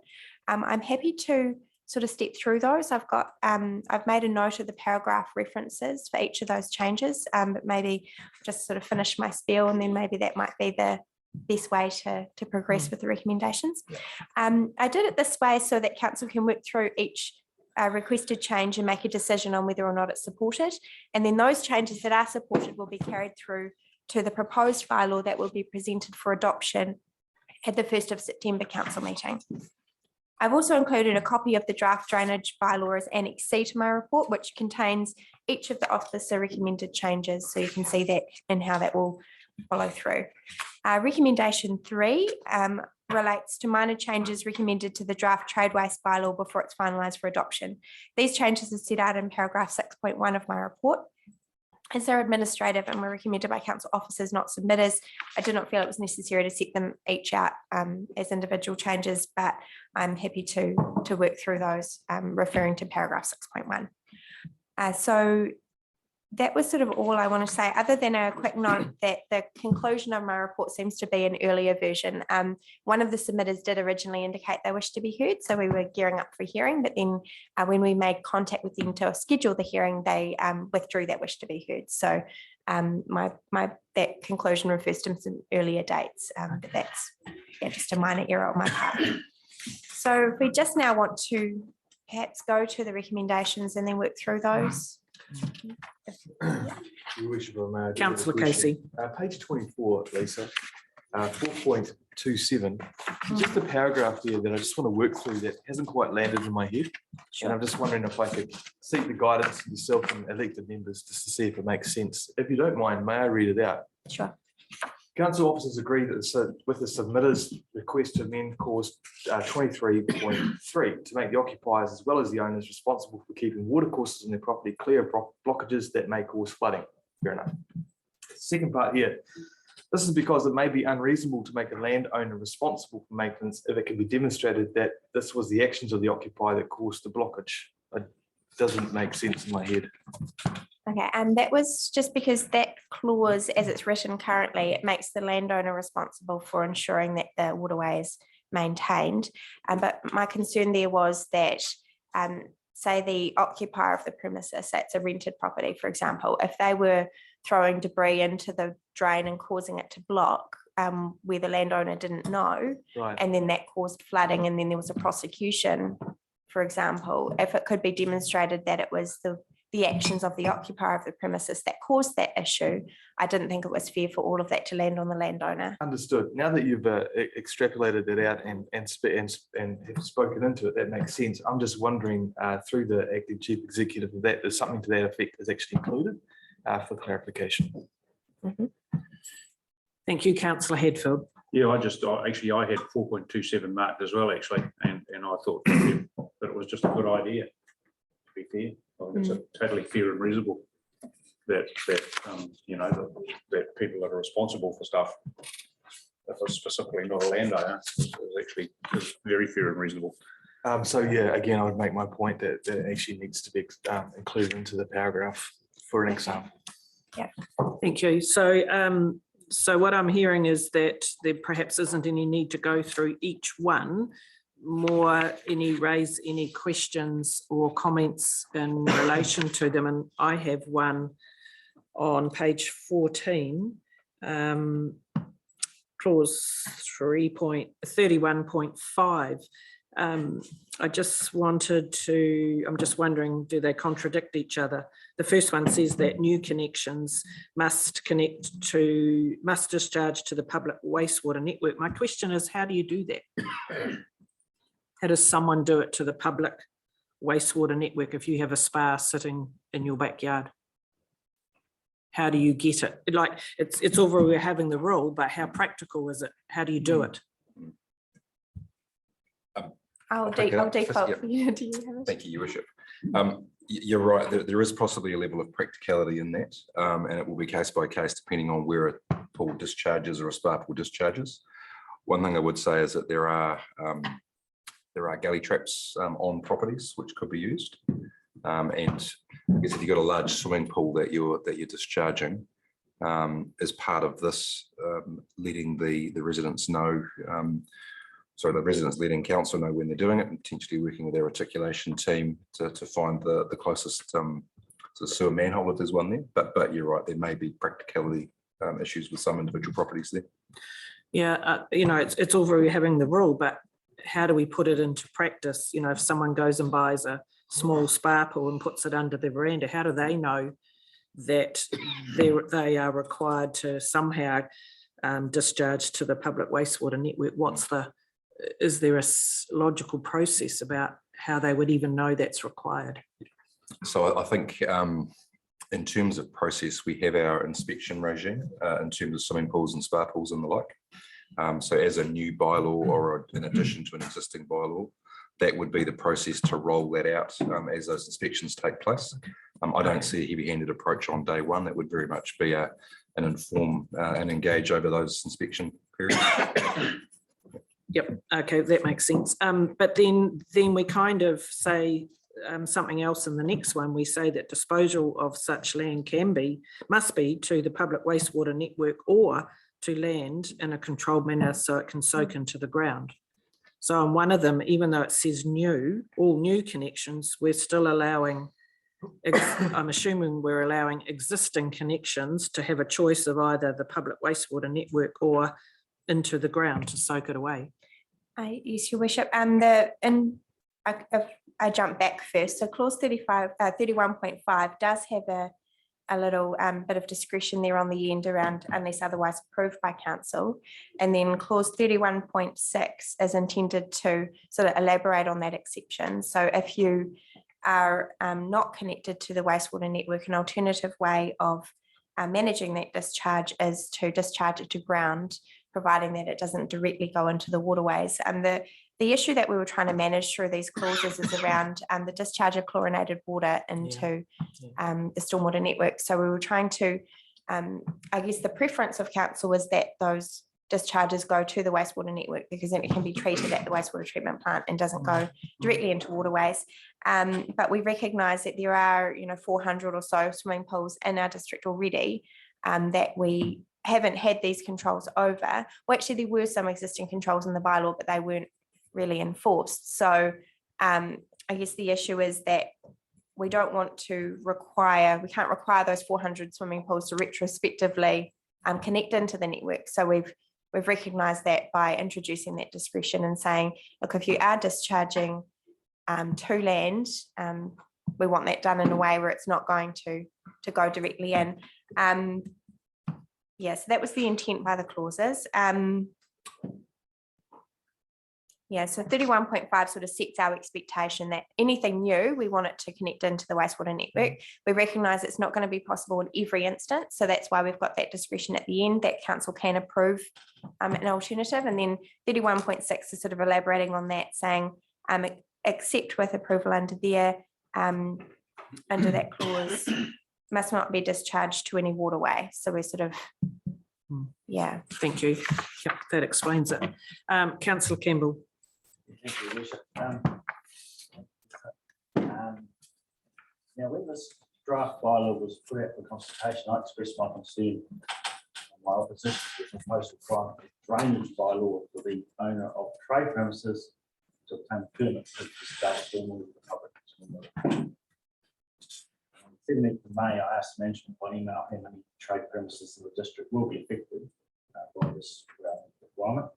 I'm happy to sort of step through those. I've made a note of the paragraph references for each of those changes, but maybe just sort of finish my spiel, and then maybe that might be the best way to progress with the recommendations. I did it this way so that council can work through each requested change and make a decision on whether or not it's supported. And then those changes that are supported will be carried through to the proposed bylaw that will be presented for adoption at the 1st of September council meeting. I've also included a copy of the draft drainage bylaw as Annex C to my report, which contains each of the officer recommended changes. So you can see that and how that will follow through. Recommendation 3 relates to minor changes recommended to the draft trade waste bylaw before it's finalised for adoption. These changes are set out in paragraph 6.1 of my report. As they're administrative and were recommended by council officers, not submitters, I did not feel it was necessary to set them each out as individual changes, but I'm happy to work through those, referring to paragraph 6.1. So that was sort of all I want to say, other than a quick note that the conclusion of my report seems to be an earlier version. One of the submitters did originally indicate they wished to be heard, so we were gearing up for hearing, but then when we made contact with them to schedule the hearing, they withdrew that wish to be heard. So that conclusion refers to some earlier dates, but that's just a minor error on my part. So if we just now want to perhaps go to the recommendations and then work through those.
Your worship, I may add a
Councillor
question.
Casey.
Page 24, Lisa, 4.27, just a paragraph there that I just want to work through that hasn't quite landed in my head. And I'm just wondering if I could seek the guidance of yourself and elected members just to see if it makes sense. If you don't mind, may I read it out?
Sure.
Council officers agree that with the submitter's request to amend clause 23.3 to make the occupiers as well as the owners responsible for keeping water courses in their property clear of blockages that may cause flooding. Fair enough. Second part here. This is because it may be unreasonable to make a landowner responsible for maintenance if it can be demonstrated that this was the actions of the occupier that caused the blockage. It doesn't make sense in my head.
Okay, and that was just because that clause, as it's written currently, it makes the landowner responsible for ensuring that the waterway is maintained. But my concern there was that, say the occupier of the premises, say it's a rented property, for example, if they were throwing debris into the drain and causing it to block, where the landowner didn't know,
Right.
and then that caused flooding, and then there was a prosecution, for example, if it could be demonstrated that it was the actions of the occupier of the premises that caused that issue, I didn't think it was fair for all of that to land on the landowner.
Understood. Now that you've extrapolated it out and have spoken into it, that makes sense. I'm just wondering through the acting chief executive if that is something to that effect is actually included for clarification.
Mm-hmm.
Thank you, councillor Hadfield.
Yeah, I had 4.27 marked as well, actually, and I thought that it was just a good idea, to be fair. I think it's totally fair and reasonable that people that are responsible for stuff, that was specifically not a landowner, is actually very fair and reasonable.
So yeah, again, I would make my point that it actually needs to be included into the paragraph for an example.
Yeah.
Thank you. So what I'm hearing is that there perhaps isn't any need to go through each one, raise any questions or comments in relation to them. And I have one on page 14, clause 31.5. I'm just wondering, do they contradict each other? The first one says that new connections must discharge to the public wastewater network. My question is, how do you do that? How does someone do it to the public wastewater network if you have a spa sitting in your backyard? How do you get it? Like, it's all very we're having the rule, but how practical is it? How do you do it?
I'll
default.
default for you. Do you have it?
Thank you, Your Worship. You're right, there is possibly a level of practicality in that, and it will be case by case depending on where a pool discharges or a spa pool discharges. One thing I would say is that there are gully traps on properties which could be used, and I guess if you've got a large swimming pool that you're discharging, as part of this, letting the residents know. So the residents letting council know when they're doing it and potentially working with their articulation team to find the closest sewer manhole if there's one there. But you're right, there may be practicality issues with some individual properties there.
Yeah, it's all very having the rule, but how do we put it into practice? If someone goes and buys a small spa pool and puts it under their veranda, how do they know that they are required to somehow discharge to the public wastewater network? Is there a logical process about how they would even know that's required?
So I think in terms of process, we have our inspection regime in terms of swimming pools and spa pools and the like. So as a new bylaw or in addition to an existing bylaw, that would be the process to roll that out as those inspections take place. I don't see a heavy-handed approach on day one. That would very much be an inform and engage over those inspection periods.
Yep, okay, that makes sense. But then we kind of say something else in the next one. We say that disposal of such land must be to the public wastewater network or to land in a controlled manner so it can soak into the ground. So on one of them, even though it says all new connections, we're still allowing, I'm assuming we're allowing existing connections to have a choice of either the public wastewater network or into the ground to soak it away.
Yes, Your Worship. I jump back first. So clause 31.5 does have a little bit of discretion there on the end around unless otherwise approved by council. And then clause 31.6 is intended to sort of elaborate on that exception. So if you are not connected to the wastewater network, an alternative way of managing that discharge is to discharge it to ground, providing that it doesn't directly go into the waterways. And the issue that we were trying to manage through these clauses is around the discharge of chlorinated water into the stormwater network. So we were trying to, I guess the preference of council is that those discharges go to the wastewater network because then it can be treated at the wastewater treatment plant and doesn't go directly into waterways. But we recognise that there are 400 or so swimming pools in our district already that we haven't had these controls over. Well, actually there were some existing controls in the bylaw, but they weren't really enforced. So I guess the issue is that we don't want to we can't require those 400 swimming pools to retrospectively connect into the network. So we've recognised that by introducing that discretion and saying, look, if you are discharging to land, we want that done in a way where it's not going to go directly in. Yeah, so that was the intent by the clauses. Yeah, so 31.5 sort of sets our expectation that anything new, we want it to connect into the wastewater network. We recognise it's not going to be possible in every instance. So that's why we've got that discretion at the end that council can approve an alternative. And then 31.6 is sort of elaborating on that, saying except with approval under there, under that clause, must not be discharged to any waterway. So we're sort of, yeah.
Thank you. Yep, that explains it. Councillor Campbell.
Thank you, Lisa. Now, when this draft bylaw was put out for consultation, I expressed my concern and my opposition to the proposed requirement of drainage bylaw for the owner of trade premises to obtain a permit to discharge stormwater with the public. On the 17th of May, I asked management by email how many trade premises in the district will be affected by this requirement.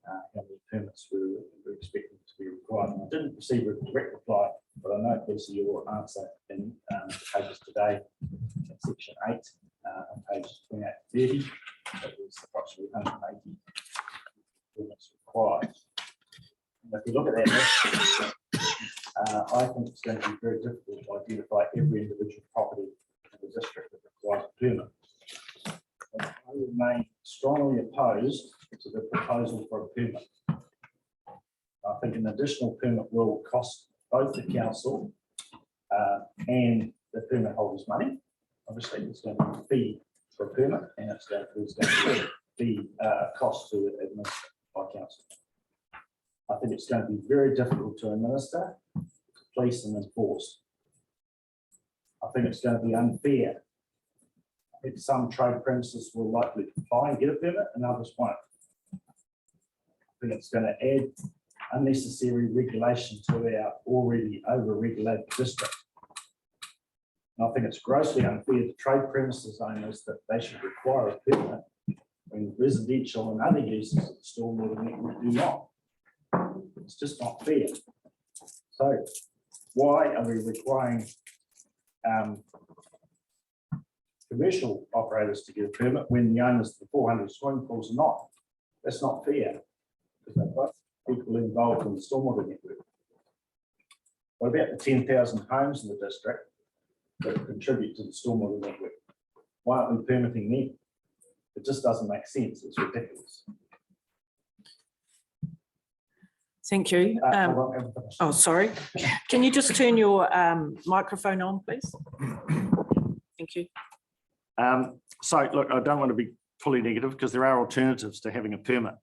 How many permits we were expecting to be required. And I didn't receive a direct reply, but I know, Lisa, your answer in the pages today, in section 8, on page 28 to 30, that was approximately 180 permits required. And if you look at that list, I think it's going to be very difficult to identify every individual property in the district that requires a permit. I remain strongly opposed to the proposal for a permit. I think an additional permit will cost both the council and the permit holders money. Obviously, it's going to be a fee for a permit, and it's going to be a cost to administer by council. I think it's going to be very difficult to administer, to police and enforce. I think it's going to be unfair. I think some trade premises will likely comply and get a permit, and others won't. I think it's going to add unnecessary regulation to our already over-regulated district. And I think it's grossly unfair to trade premises owners that they should require a permit when residential and other uses of the stormwater network do not. It's just not fair. So why are we requiring commercial operators to get a permit when the owners of the 400 swimming pools are not? That's not fair, because they've got people involved in the stormwater network. What about the 10,000 homes in the district that contribute to the stormwater network? Why aren't we permitting them? It just doesn't make sense. It's ridiculous.
Thank you. Oh, sorry. Can you just turn your microphone on, please? Thank you.
So look, I don't want to be fully negative because there are alternatives to having a permit.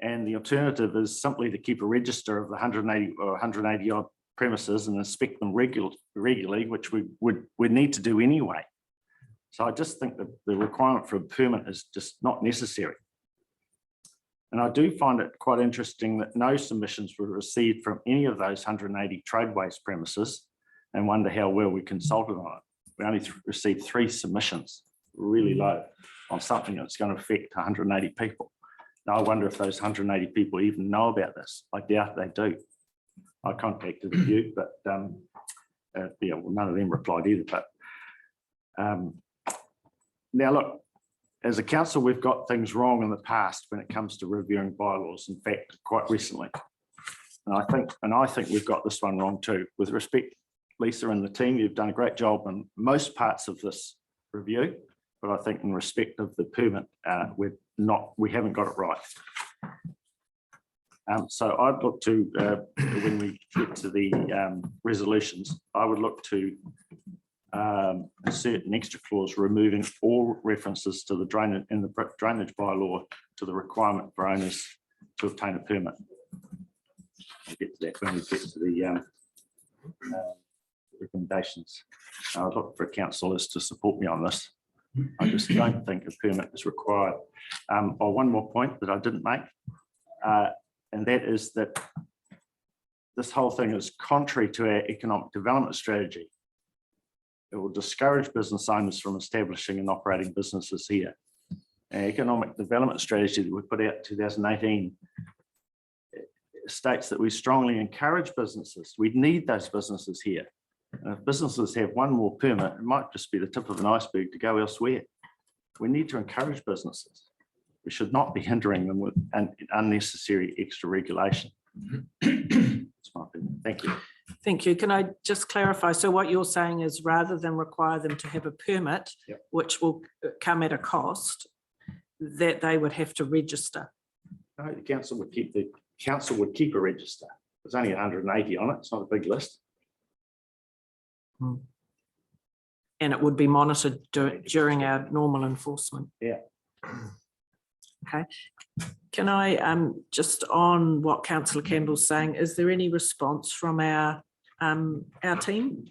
And the alternative is simply to keep a register of the 180 or 180 odd premises and inspect them regularly, which we would need to do anyway. So I just think that the requirement for a permit is just not necessary. And I do find it quite interesting that no submissions were received from any of those 180 tradeways premises, and wonder how well we consulted on it. We only received 3 submissions, really low, on something that's going to affect 180 people. Now I wonder if those 180 people even know about this. I doubt they do. I contacted a few, but yeah, well, none of them replied either. But now look, as a council, we've got things wrong in the past when it comes to reviewing bylaws. In fact, quite recently, and I think we've got this one wrong too. With respect, Lisa and the team, you've done a great job in most parts of this review, but I think in respect of the permit, we haven't got it right. So I'd look to, when we get to the resolutions, I would look to insert an extra clause removing all references to the drainage in the drainage bylaw to the requirement for owners to obtain a permit. We'll get to that when we get to the recommendations. I'd look for councillors to support me on this. I just don't think a permit is required. One more point that I didn't make, and that is that this whole thing is contrary to our economic development strategy. It will discourage business owners from establishing and operating businesses here. Our economic development strategy that we put out in 2018 states that we strongly encourage businesses. We need those businesses here. And if businesses have one more permit, it might just be the tip of an iceberg to go elsewhere. We need to encourage businesses. We should not be hindering them with unnecessary extra regulation. That's my opinion. Thank you.
Thank you. Can I just clarify? So what you're saying is rather than require them to have a permit,
Yep,
which will come at a cost, that they would have to register?
no, the council would keep a register. There's only 180 on it. It's not a big list.
And it would be monitored during our normal enforcement?
Yeah.
Okay. Can I, just on what Councillor Campbell's saying, is there any response from our team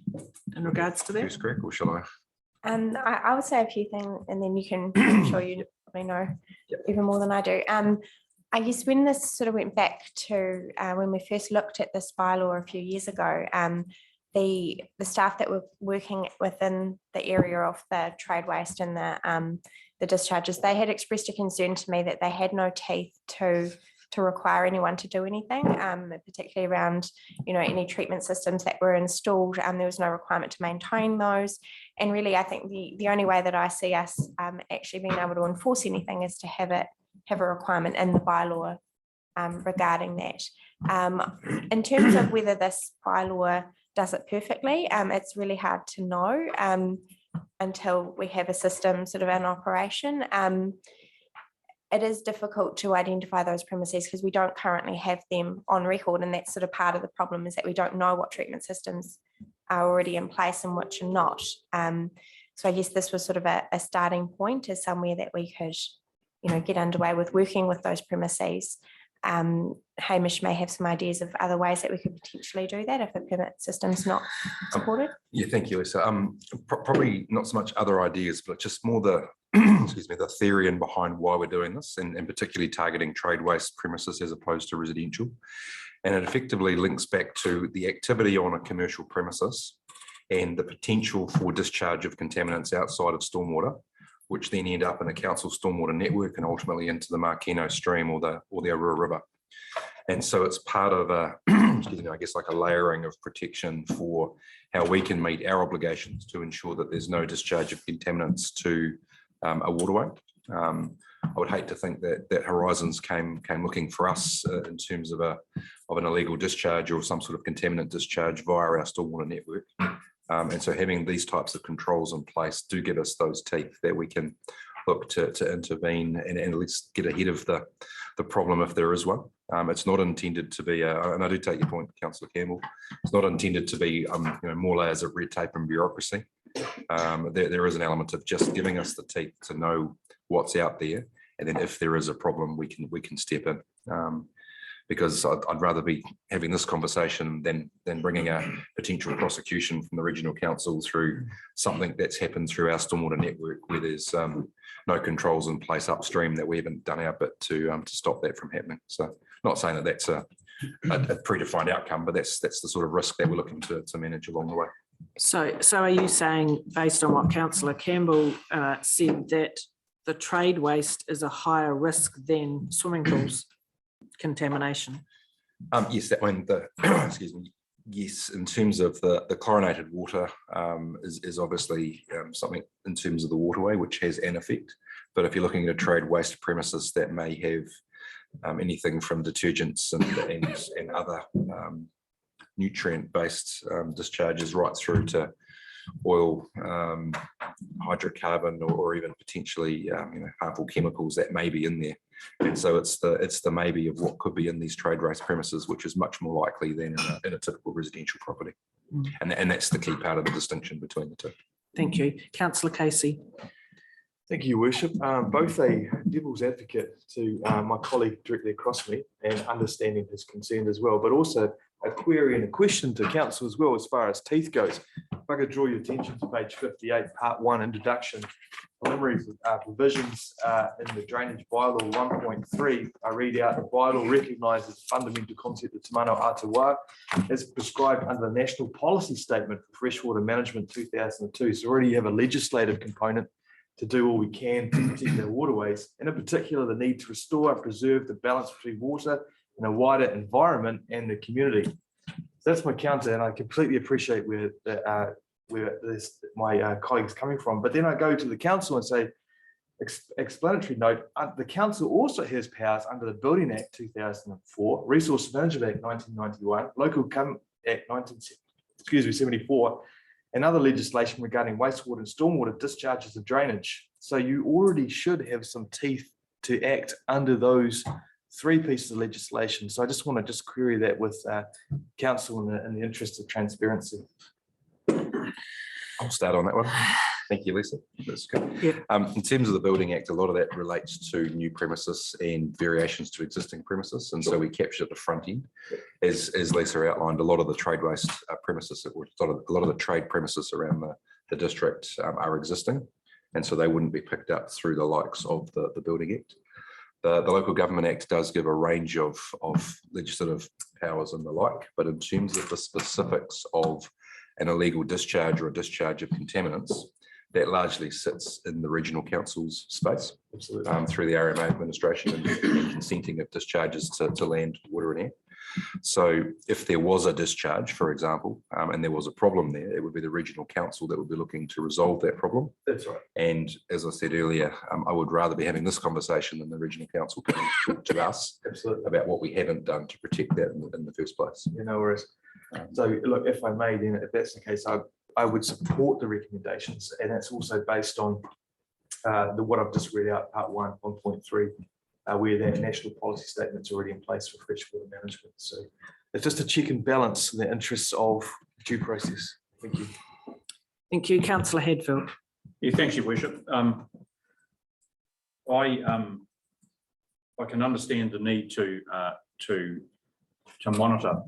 in regards to that?
Who's correct, or shall I?
I would say a few things, and then you can, I'm sure you probably know even more than I do. I guess when this sort of went back to when we first looked at this bylaw a few years ago, the staff that were working within the area of the trade waste and the discharges, they had expressed a concern to me that they had no teeth to require anyone to do anything, particularly around, you know, any treatment systems that were installed. There was no requirement to maintain those. And really, I think the only way that I see us actually being able to enforce anything is to have a requirement in the bylaw regarding that. In terms of whether this bylaw does it perfectly, it's really hard to know until we have a system sort of in operation. It is difficult to identify those premises because we don't currently have them on record, and that's sort of part of the problem, is that we don't know what treatment systems are already in place and which are not. So I guess this was sort of a starting point, as somewhere that we could, you know, get underway with working with those premises. Hamish may have some ideas of other ways that we could potentially do that if a permit system's not supported.
Yeah, thank you, Lisa. Probably not so much other ideas, but just more the excuse me, the theory and behind why we're doing this, and particularly targeting trade waste premises as opposed to residential. And it effectively links back to the activity on a commercial premises and the potential for discharge of contaminants outside of stormwater which then end up in a council stormwater network and ultimately into the Marquino stream or the Aurora River. And so it's part of a, excuse me, I guess like a layering of protection for how we can meet our obligations to ensure that there's no discharge of contaminants to a waterway. I would hate to think that Horizons came looking for us in terms of an illegal discharge or some sort of contaminant discharge via our stormwater network. And so having these types of controls in place do give us those teeth that we can look to intervene and at least get ahead of the problem if there is one. It's not intended to be, and I do take your point, Councillor Campbell, it's not intended to be more layers of red tape and bureaucracy. There is an element of just giving us the teeth to know what's out there, and then if there is a problem, we can step in. Because I'd rather be having this conversation than bringing a potential prosecution from the regional council through something that's happened through our stormwater network where there's no controls in place upstream that we haven't done our bit to stop that from happening. So not saying that that's a predefined outcome, but that's the sort of risk that we're looking to manage along the way.
So are you saying, based on what Councillor Campbell said, that the trade waste is a higher risk than swimming pools contamination?
Yes, that one, excuse me, yes, in terms of the chlorinated water is obviously something in terms of the waterway, which has an effect. But if you're looking at a trade waste premises that may have anything from detergents and other nutrient-based discharges right through to oil, hydrocarbon, or even potentially harmful chemicals that may be in there. And so it's the maybe of what could be in these trade waste premises, which is much more likely than in a typical residential property. And that's the key part of the distinction between the two.
Thank you. Councillor Casey.
Thank you, Worship. Both a devil's advocate to my colleague directly across me and understanding his concern as well, but also a query and a question to council as well as far as teeth goes. If I could draw your attention to page 58, part 1, introduction. Preliminary provisions in the drainage bylaw 1.3. I read out: the bylaw recognises the fundamental concept of Te Manawatū as prescribed under the National Policy Statement for Freshwater Management 2002. So already you have a legislative component to do all we can to protect our waterways, and in particular the need to restore and preserve the balance between water and a wider environment and the community. So that's my counter, and I completely appreciate where my colleagues coming from. But then I go to the council and say, explanatory note, the council also has powers under the Building Act 2004, Resource Management Act 1991, Local Government Act 1974, and other legislation regarding wastewater and stormwater discharges and drainage. So you already should have some teeth to act under those 3 pieces of legislation. So I just want to query that with council in the interest of transparency.
I'll start on that one. Thank you, Lisa. That's good. Yeah. In terms of the Building Act, a lot of that relates to new premises and variations to existing premises. And so we capture the front end. As Lisa outlined, a lot of the trade waste premises, a lot of the trade premises around the district are existing. And so they wouldn't be picked up through the likes of the Building Act. The Local Government Act does give a range of legislative powers and the like, but in terms of the specifics of an illegal discharge or a discharge of contaminants, that largely sits in the regional council's space through the RMA administration and consenting of discharges to land, water and air. So if there was a discharge, for example, and there was a problem there, it would be the regional council that would be looking to resolve that problem.
That's right.
And as I said earlier, I would rather be having this conversation than the regional council coming to us about what we haven't done to protect that in the first place.
Yeah, no worries. So look, if I may, then if that's the case, I would support the recommendations, and that's also based on what I've just read out, part 1, 1.3, where that national policy statement's already in place for freshwater management. So it's just a check and balance in the interests of due process. Thank you.
Thank you, Councillor Hadfield.
Yeah, thanks, Your Worship. I can understand the need to monitor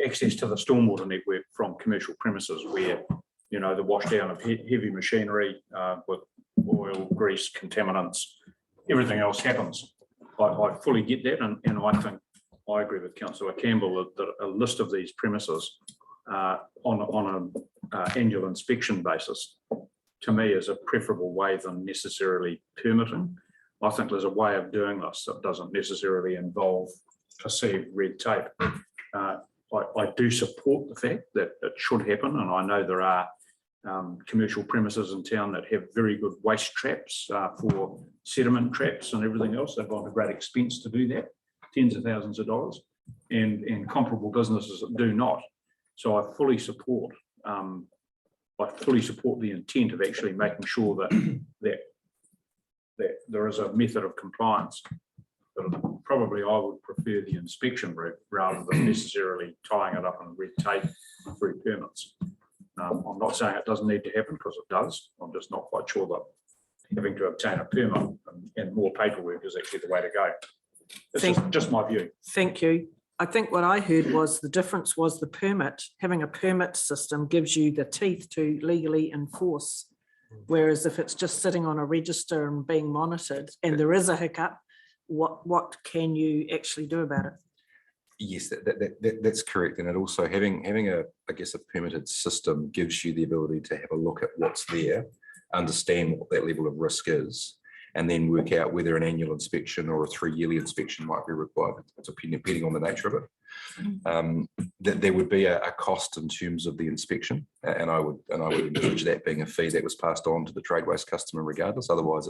access to the stormwater network from commercial premises where, you know, the wash down of heavy machinery with oil, grease, contaminants, everything else happens. I fully get that, and I think I agree with Councillor Campbell that a list of these premises on annual inspection basis, to me, is a preferable way than necessarily permitting. I think there's a way of doing this that doesn't necessarily involve perceived red tape. I do support the fact that it should happen, and I know there are commercial premises in town that have very good waste traps for sediment traps and everything else. They've gone to great expense to do that, tens of thousands of dollars, and comparable businesses that do not. So I fully support the intent of actually making sure that there is a method of compliance. But probably I would prefer the inspection route rather than necessarily tying it up in red tape through permits. I'm not saying it doesn't need to happen, because it does. I'm just not quite sure that having to obtain a permit and more paperwork is actually the way to go. It's just my view.
Thank you. I think what I heard was the difference was the permit. Having a permit system gives you the teeth to legally enforce. Whereas if it's just sitting on a register and being monitored and there is a hiccup, what can you actually do about it?
Yes, that's correct. And it also having I guess a permitted system gives you the ability to have a look at what's there, understand what that level of risk is, and then work out whether an annual inspection or a 3-yearly inspection might be required, depending on the nature of it. That there would be a cost in terms of the inspection, and I would encourage that being a fee that was passed on to the trade waste customer regardless. Otherwise,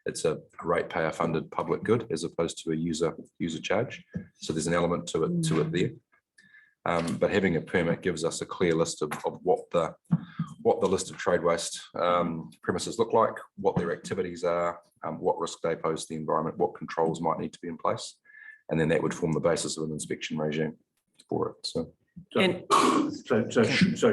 it's a ratepayer funded public good as opposed to a user charge. So there's an element to it there. But having a permit gives us a clear list of what the list of trade waste premises look like, what their activities are, what risk they pose to the environment, what controls might need to be in place, and then that would form the basis of an inspection regime for it.
So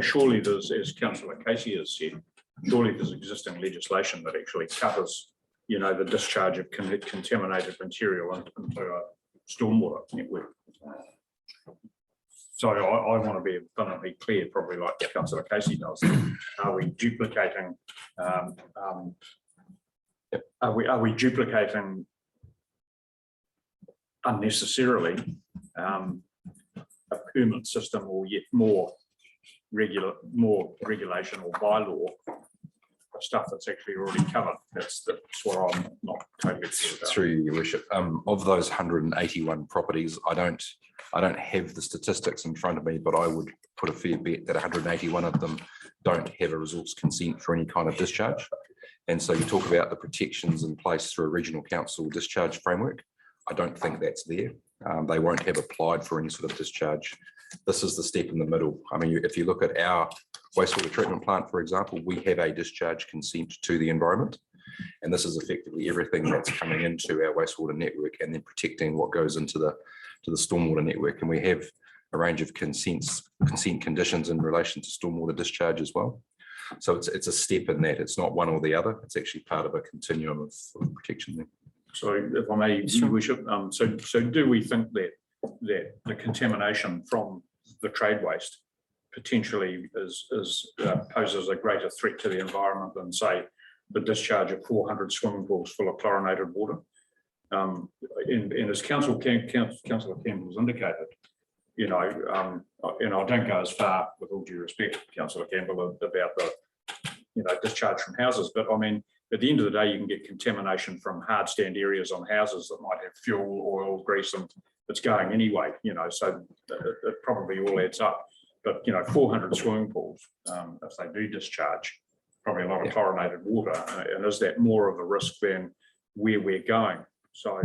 surely there's, as Councillor Casey has said, surely there's existing legislation that actually covers, the discharge of contaminated material into a stormwater network. So I want to be abundantly clear, probably like Councillor Casey does. Are we duplicating? Are we duplicating unnecessarily a permit system, or yet more regulation or bylaw stuff that's actually already covered? That's what I'm not totally clear about.
Through your worship, of those 181 properties, I don't have the statistics in front of me, but I would put a fair bet that 181 of them don't have a resource consent for any kind of discharge. And so you talk about the protections in place through a regional council discharge framework. I don't think that's there. They won't have applied for any sort of discharge. This is the step in the middle. I mean, if you look at our wastewater treatment plant, for example, we have a discharge consent to the environment. And this is effectively everything that's coming into our wastewater network and then protecting what goes into the stormwater network. And we have a range of consent conditions in relation to stormwater discharge as well. So it's a step in that. It's not one or the other. It's actually part of a continuum of protection there.
So if I may, Your Worship, so do we think that the contamination from the trade waste potentially poses a greater threat to the environment than, say, the discharge of 400 swimming pools full of chlorinated water? And as Councillor Campbell has indicated, and I don't go as far, with all due respect, Councillor Campbell, about the discharge from houses, but I mean, at the end of the day, you can get contamination from hard stand areas on houses that might have fuel, oil, grease, and it's going anyway, so it probably all adds up. But 400 swimming pools, if they do discharge, probably a lot of chlorinated water, and is that more of a risk than where we're going? So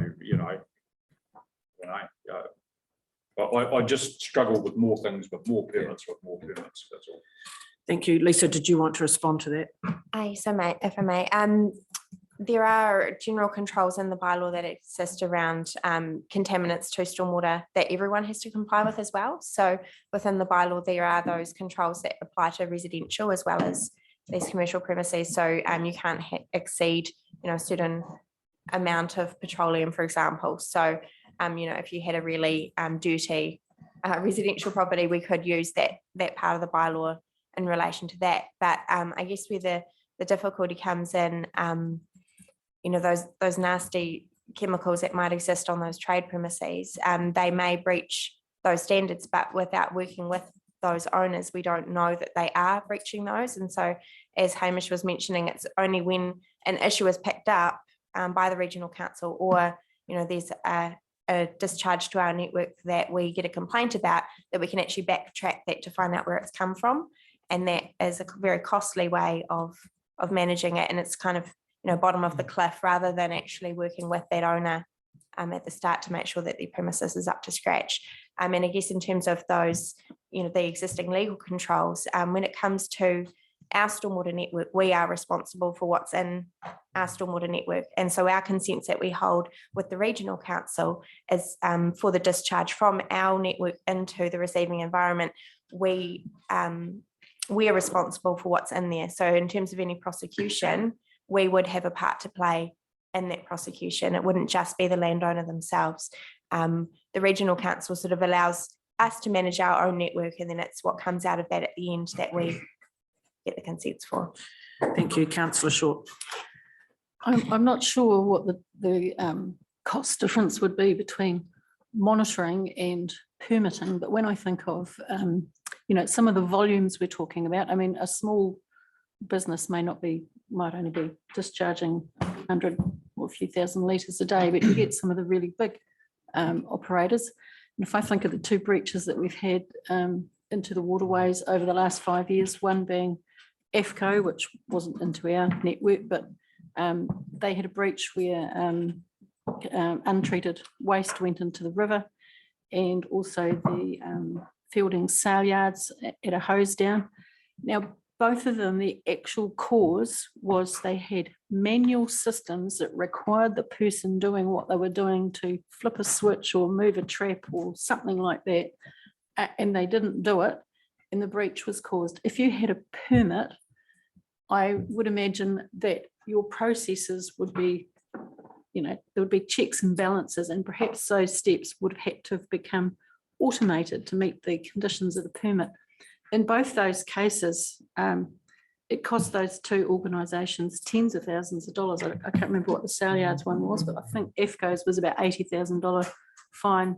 I just struggle with more things, but more permits with more permits. That's all.
Thank you. Lisa, did you want to respond to that?
Yes, if I may. There are general controls in the bylaw that exist around contaminants to stormwater that everyone has to comply with as well. So within the bylaw, there are those controls that apply to residential as well as these commercial premises. So you can't exceed, a certain amount of petroleum, for example. So, if you had a really dirty residential property, we could use that part of the bylaw in relation to that. But I guess where the difficulty comes in, those nasty chemicals that might exist on those trade premises, they may breach those standards, but without working with those owners, we don't know that they are breaching those. And so, as Hamish was mentioning, it's only when an issue is picked up by the regional council, or there's a discharge to our network that we get a complaint about, that we can actually backtrack that to find out where it's come from. And that is a very costly way of managing it. And it's kind of bottom of the cliff, rather than actually working with that owner at the start to make sure that the premises is up to scratch. And I guess in terms of those, the existing legal controls, when it comes to our stormwater network, we are responsible for what's in our stormwater network. And so our consents that we hold with the regional council is for the discharge from our network into the receiving environment. We are responsible for what's in there. So in terms of any prosecution, we would have a part to play in that prosecution. It wouldn't just be the landowner themselves. The regional council sort of allows us to manage our own network, and then it's what comes out of that at the end that we get the consents for.
Thank you, Councillor Short.
I'm not sure what the cost difference would be between monitoring and permitting, but when I think of some of the volumes we're talking about, I mean, a small business might only be discharging 100 or a few thousand litres a day, but you get some of the really big operators. And if I think of the 2 breaches that we've had into the waterways over the last 5 years, one being EFCO, which wasn't into our network, but they had a breach where untreated waste went into the river, and also the Fielding sale yards at a hose down. Now, both of them, the actual cause was they had manual systems that required the person doing what they were doing to flip a switch or move a trap or something like that, and they didn't do it, and the breach was caused. If you had a permit, I would imagine that your processes would be, there would be checks and balances, and perhaps those steps would have had to have become automated to meet the conditions of the permit. In both those cases, it cost those 2 organisations tens of thousands of dollars. I can't remember what the sale yards one was, but I think EFCO's was about $80,000 fine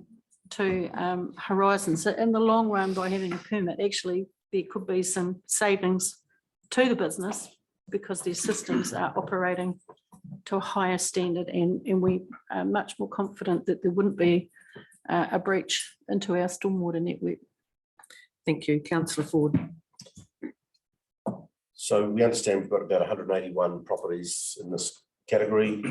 to Horizon. So in the long run, by having a permit, actually there could be some savings to the business because their systems are operating to a higher standard, and we are much more confident that there wouldn't be a breach into our stormwater network.
Thank you, Councillor Ford.
So we understand we've got about 181 properties in this category.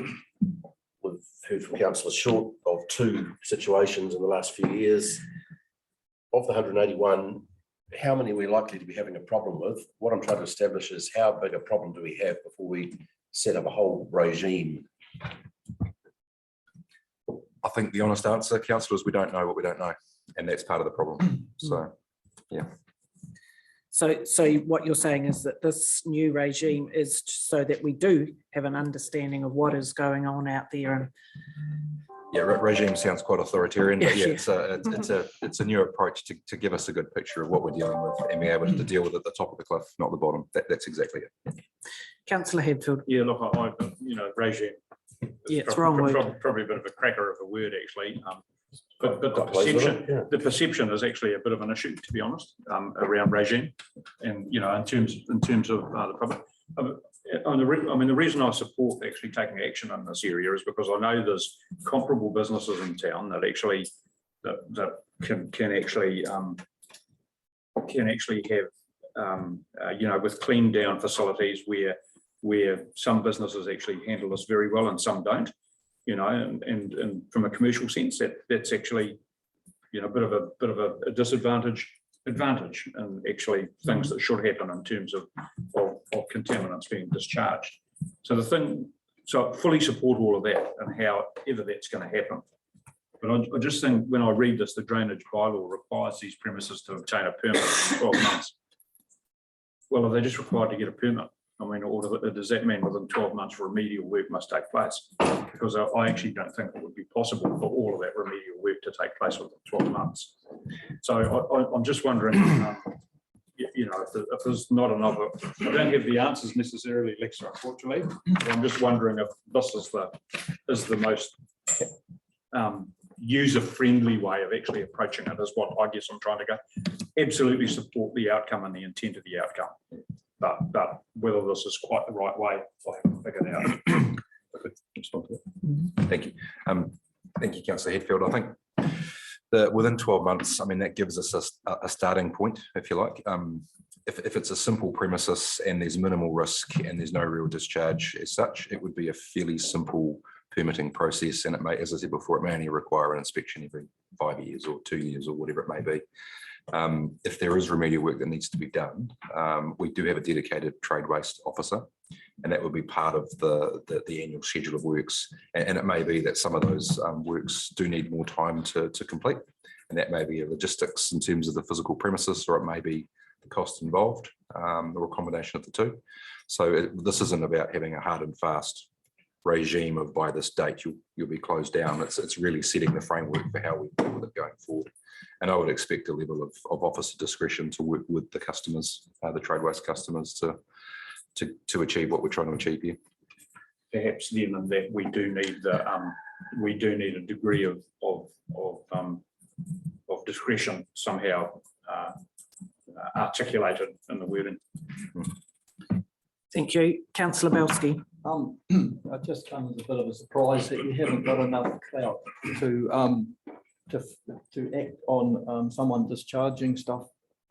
We've heard from Councillor Short of 2 situations in the last few years. Of the 181, how many are we likely to be having a problem with? What I'm trying to establish is how big a problem do we have before we set up a whole regime?
I think the honest answer, councillor, is we don't know what we don't know, and that's part of the problem. So, yeah.
So what you're saying is that this new regime is so that we do have an understanding of what is going on out there. And
yeah, regime sounds quite authoritarian, but yeah, it's a new approach to give us a good picture of what we're dealing with and be able to deal with it at the top of the cliff, not the bottom. That's exactly it.
Councillor Hadfield.
Yeah, look, regime.
Yeah, it's wrong word.
Probably a bit of a cracker of a word, actually. But the perception is actually a bit of an issue, to be honest, around regime, and in terms of the public. The reason I support actually taking action in this area is because I know there's comparable businesses in town that actually can actually have with clean down facilities where some businesses actually handle this very well and some don't. And from a commercial sense, that's actually, a bit of a disadvantage, and actually things that should happen in terms of contaminants being discharged. So I fully support all of that and however that's going to happen. But I just think when I read this, the drainage bylaw requires these premises to obtain a permit in 12 months. Well, are they just required to get a permit? Or does that mean within 12 months remedial work must take place? Because I actually don't think it would be possible for all of that remedial work to take place within 12 months. So I'm just wondering, if there's not another, I don't have the answers necessarily, Lexa, unfortunately. But I'm just wondering if this is the most user-friendly way of actually approaching it, is what I guess I'm trying to go. absolutely support the outcome and the intent of the outcome. But whether this is quite the right way, I haven't figured out.
Thank you. Thank you, Councillor Hetfield. I think that within 12 months, I mean, that gives us a starting point, if you like. If it's a simple premises and there's minimal risk and there's no real discharge as such, it would be a fairly simple permitting process, and it may, as I said before, it may only require an inspection every 5 years or 2 years or whatever it may be. If there is remedial work that needs to be done, we do have a dedicated trade waste officer, and that would be part of the annual schedule of works. And it may be that some of those works do need more time to complete, and that may be a logistics in terms of the physical premises, or it may be the cost involved, or a combination of the two. So this isn't about having a hard and fast regime of by this date you'll be closed down. It's really setting the framework for how we deal with it going forward. And I would expect a level of officer discretion to work with the customers, the trade waste customers, to achieve what we're trying to achieve here.
Perhaps then, and that we do need a degree of discretion somehow articulated in the wording.
Thank you. Councillor Belsky.
I just come as a bit of a surprise that you haven't got enough clout to act on someone discharging stuff.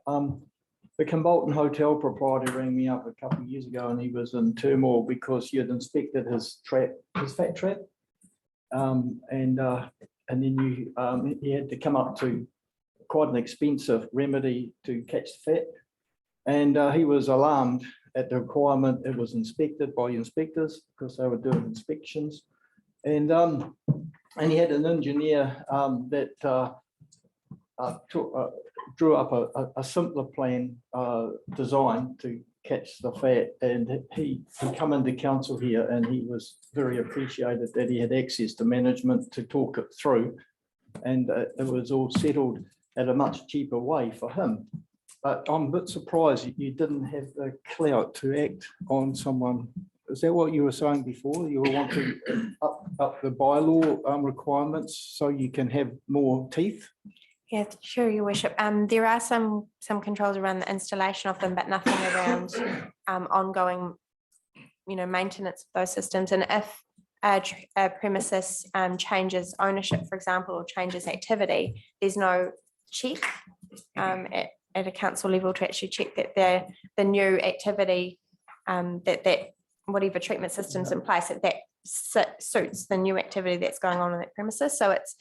The Kimbolton Hotel proprietor rang me up a couple of years ago, and he was in turmoil because he had inspected his fat trap, and then he had to come up to quite an expensive remedy to catch the fat, and he was alarmed at the requirement. It was inspected by inspectors because they were doing inspections, and he had an engineer that drew up a simpler plan design to catch the fat, and he come into council here, and he was very appreciated that he had access to management to talk it through, and it was all settled at a much cheaper way for him. But I'm a bit surprised you didn't have the clout to act on someone. Is that what you were saying before? You were wanting up the bylaw requirements so you can have more teeth?
Yeah, sure, Your Worship. There are some controls around the installation of them, but nothing around ongoing, maintenance of those systems. And if a premises changes ownership, for example, or changes activity, there's no check at a council level to actually check that the new activity, that whatever treatment system's in place, that suits the new activity that's going on in that premises. So it's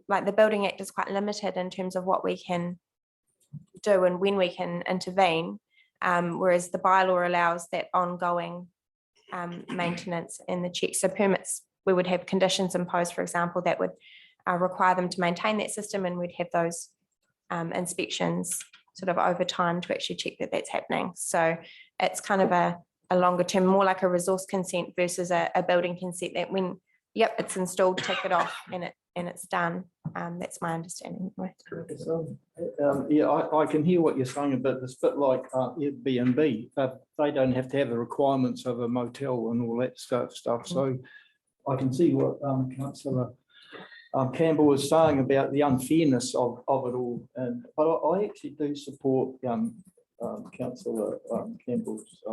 like the Building Act is quite limited in terms of what we can do and when we can intervene, whereas the bylaw allows that ongoing maintenance and the checks. So permits, we would have conditions imposed, for example, that would require them to maintain that system, and we'd have those inspections sort of over time to actually check that that's happening. So it's kind of a longer term, more like a resource consent versus a building consent that when, yep, it's installed, take it off and it's done. That's my understanding.
Yeah, I can hear what you're saying, but it's a bit like Airbnb. They don't have to have the requirements of a motel and all that stuff. So I can see what Councillor Campbell was saying about the unfairness of it all. But I actually do support Councillor Campbell's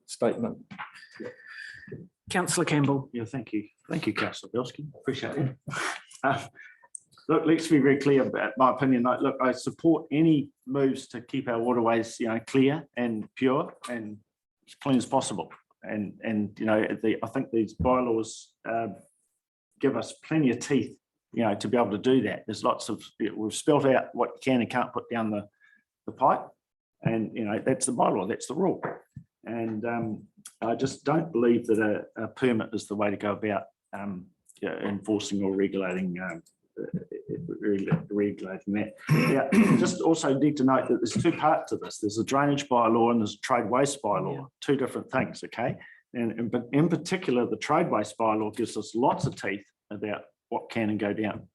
statement.
Councillor Campbell.
Yeah, thank you. Thank you, Councillor Belsky. Appreciate it. Look, let's be very clear about my opinion. Look, I support any moves to keep our waterways, clear and pure and as clean as possible. And I think these bylaws give us plenty of teeth, to be able to do that. There's lots of, we've spelled out what you can and can't put down the pipe, and that's the bylaw, that's the rule. And I just don't believe that a permit is the way to go about enforcing or regulating that. Yeah, just also need to note that there's two parts to this. There's a drainage bylaw and there's a trade waste bylaw, two different things, okay? And but in particular, the trade waste bylaw gives us lots of teeth about what can and go down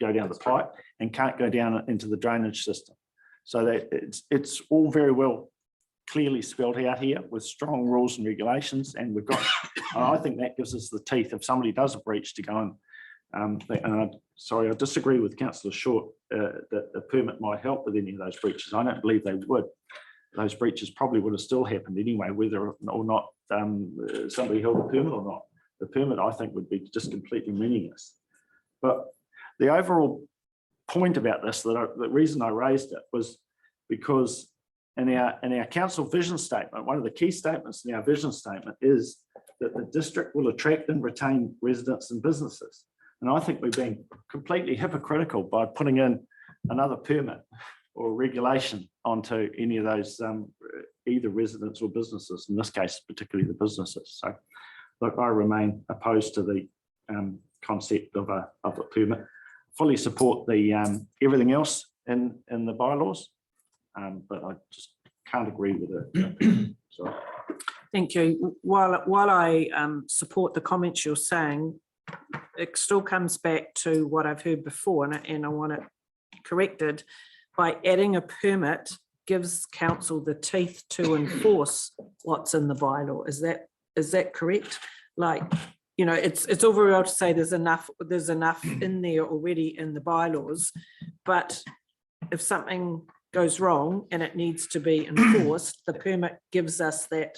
the pipe and can't go down into the drainage system. So that it's all very well clearly spelled out here with strong rules and regulations, and we've got, I think that gives us the teeth if somebody does a breach to go and
Sorry, I disagree with Councillor Short that a permit might help with any of those breaches. I don't believe they would. Those breaches probably would have still happened anyway, whether or not somebody held a permit or not. The permit, I think, would be just completely meaningless. But the overall point about this, the reason I raised it was because in our council vision statement, one of the key statements in our vision statement is that the district will attract and retain residents and businesses. And I think we've been completely hypocritical by putting in another permit or regulation onto any of those either residents or businesses, in this case, particularly the businesses. So look, I remain opposed to the concept of a permit. Fully support the everything else in the bylaws, but I just can't agree with it. So.
Thank you. While I support the comments you're saying, it still comes back to what I've heard before, and I want it corrected. By adding a permit gives council the teeth to enforce what's in the bylaw. Is that correct? Like, you know, it's all very well to say there's enough in there already in the bylaws, but if something goes wrong and it needs to be enforced, the permit gives us that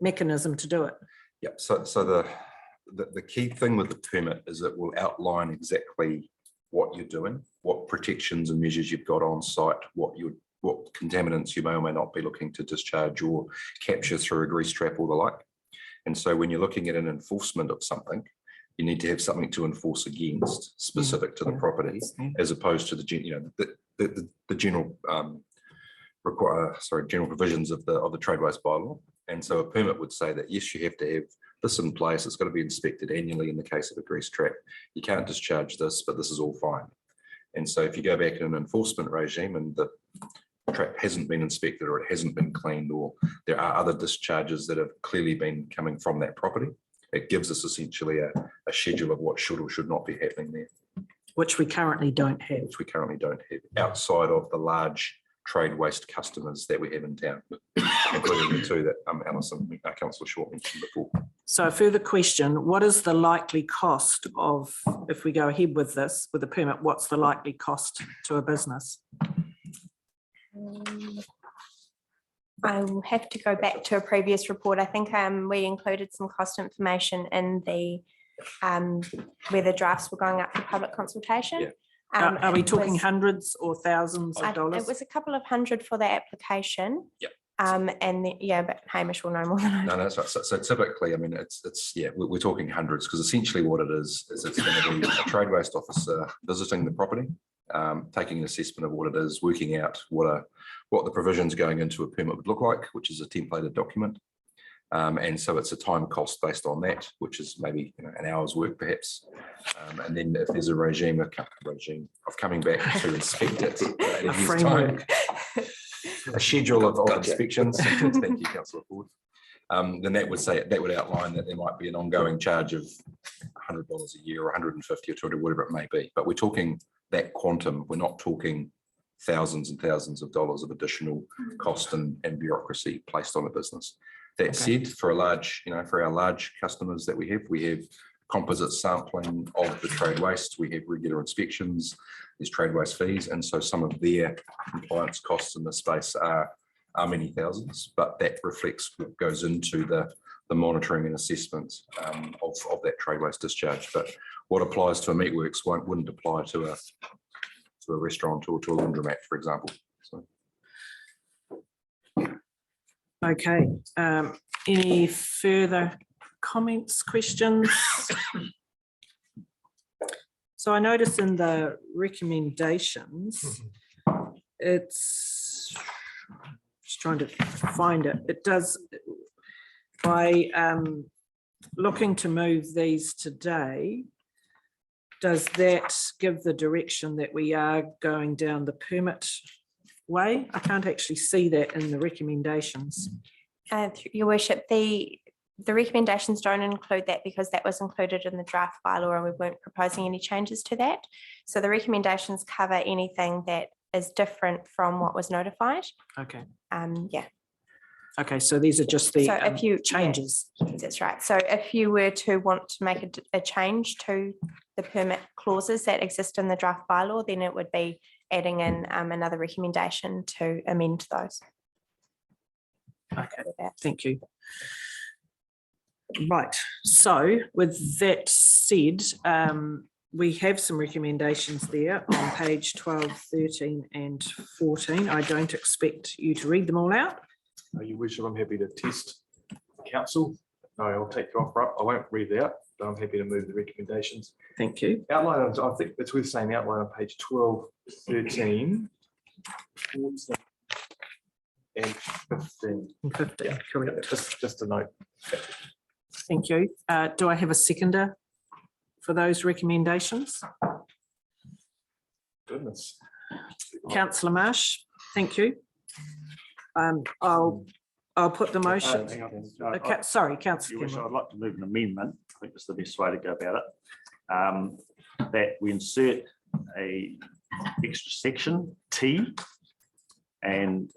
mechanism to do it.
Yep. So the key thing with the permit is it will outline exactly what you're doing, what protections and measures you've got on site, what contaminants you may or may not be looking to discharge or capture through a grease trap or the like. And so when you're looking at an enforcement of something, you need to have something to enforce against specific to the property, as opposed to the general general provisions of the trade waste bylaw. And so a permit would say that yes, you have to have this in place. It's got to be inspected annually in the case of a grease trap. You can't discharge this, but this is all fine. And so if you go back in an enforcement regime and the trap hasn't been inspected or it hasn't been cleaned, or there are other discharges that have clearly been coming from that property, it gives us essentially a schedule of what should or should not be happening there.
Which we currently don't have.
Which we currently don't have outside of the large trade waste customers that we have in town, including the two that Alison, Councillor Short mentioned before.
So a further question, what is the likely cost of, if we go ahead with this, with a permit, what's the likely cost to a business?
I will have to go back to a previous report. I think we included some cost information in the where the drafts were going up for public consultation.
Yeah.
Are we talking hundreds or thousands of dollars?
It was a couple of hundred for the application.
Yep.
But Hamish will know more than I do.
No, that's right. So typically, I mean, we're talking hundreds, because essentially what it is it's going to be a trade waste officer visiting the property, taking an assessment of what it is, working out what the provisions going into a permit would look like, which is a templated document. And so it's a time cost based on that, which is maybe an hour's work perhaps. And then if there's a regime of coming back to inspect it at a year's time, a schedule of inspections. Thank you, Councillor Ford. Then that would outline that there might be an ongoing charge of $100 a year or 150 or 200, whatever it may be. But we're talking that quantum. We're not talking thousands and thousands of dollars of additional cost and bureaucracy placed on a business. That said, for our large customers that we have composite sampling of the trade waste. We have regular inspections. There's trade waste fees, and so some of their compliance costs in this space are many thousands. But that reflects what goes into the monitoring and assessment of that trade waste discharge. But what applies to a meatworks wouldn't apply to a restaurant or to a laundromat, for example. So.
Okay, any further comments, questions? So I notice in the recommendations, it's just trying to find it. It does, by looking to move these today, does that give the direction that we are going down the permit way? I can't actually see that in the recommendations.
Your worship, the recommendations don't include that because that was included in the draft bylaw and we weren't proposing any changes to that. So the recommendations cover anything that is different from what was notified.
Okay.
Yeah.
Okay, so these are just the
So if you-
changes.
That's right. So if you were to want to make a change to the permit clauses that exist in the draft bylaw, then it would be adding in another recommendation to amend those.
Okay, thank you. Right, so with that said, we have some recommendations there on page 12, 13 and 14. I don't expect you to read them all out.
You wish, I'm happy to test council. No, I'll take you off, I won't read it out, but I'm happy to move the recommendations.
Thank you.
Outline, I think it's worth saying outline on page 12, 13. 14, and 15.
15, correct.
Just a note.
Thank you. Do I have a seconder for those recommendations?
Goodness.
Councillor Marsh, thank you. I'll put the motion.
Hang on.
Sorry,
If you
Councillor
wish,
Campbell.
I'd like to move an amendment. I think that's the best way to go about it. That we insert a extra section T and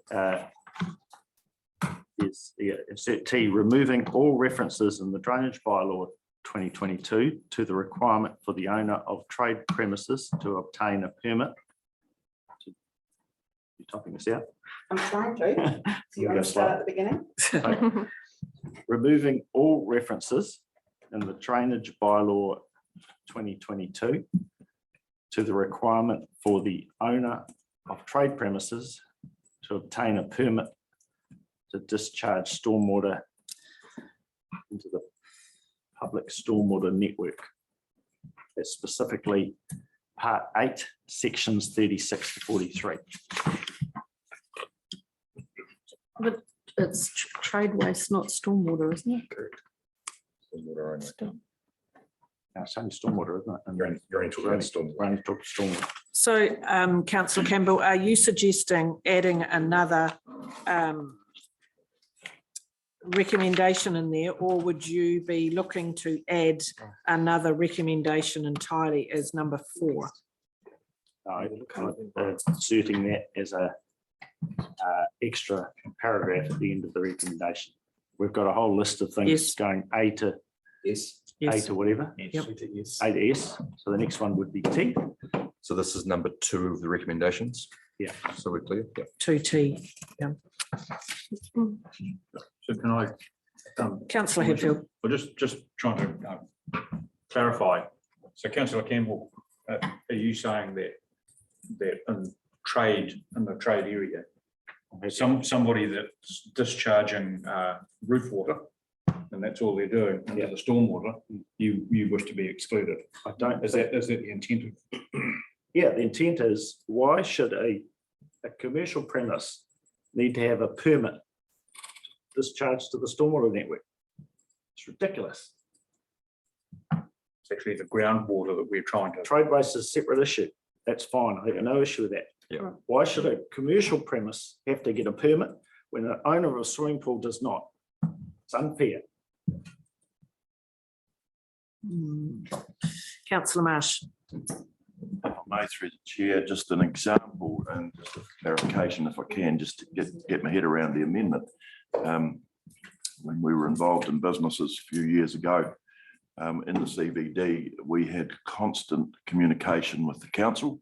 insert T, removing all references in the drainage bylaw 2022 to the requirement for the owner of trade premises to obtain a permit. You typing this out?
I'm trying to. So you want to start at the beginning?
Removing all references in the drainage bylaw 2022 to the requirement for the owner of trade premises to obtain a permit to discharge stormwater into the public stormwater network. That's specifically part 8, sections 36 to 43.
But it's trade waste, not stormwater, isn't it?
Correct. Stormwater only.
No, it's only stormwater, isn't it? And
You're only talking about stormwater.
stormwater.
So, Councillor Campbell, are you suggesting adding another recommendation in there, or would you be looking to add another recommendation entirely as number 4?
No, inserting that as a extra paragraph at the end of the recommendation. We've got a whole list of things
Yes.
going A to
Yes.
A to whatever,
Yep.
Yes.
A to S. So the next one would be T.
So this is number 2 of the recommendations.
Yeah.
So we're clear. Yeah.
2T.
So can I?
Councillor Hadfield.
Well, just trying to clarify. So councillor Campbell, are you saying that in the trade area, somebody that's discharging roof water, and that's all they're doing into the stormwater, you wish to be excluded?
I don't.
Is that the intent of?
Yeah, the intent is, why should a commercial premise need to have a permit discharged to the stormwater network? It's ridiculous.
It's actually the groundwater that we're trying to.
Trade waste is a separate issue. That's fine. I have no issue with that.
Yeah.
Why should a commercial premise have to get a permit when the owner of a swimming pool does not? It's unfair.
Councillor Marsh.
May, through the chair, just an example and just a clarification, if I can, just to get my head around the amendment. When we were involved in businesses a few years ago in the CBD, we had constant communication with the council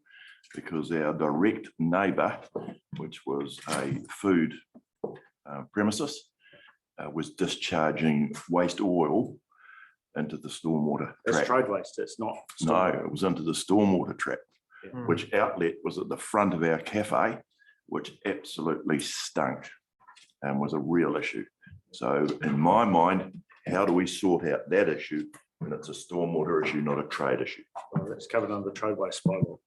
because our direct neighbour, which was a food premises, was discharging waste oil into the stormwater
It's
trap.
trade waste. It's not.
No, it was into the stormwater trap,
Yeah.
which outlet was at the front of our cafe, which absolutely stunk and was a real issue. So in my mind, how do we sort out that issue when it's a stormwater issue, not a trade issue?
Well, that's covered under the trade waste bylaw.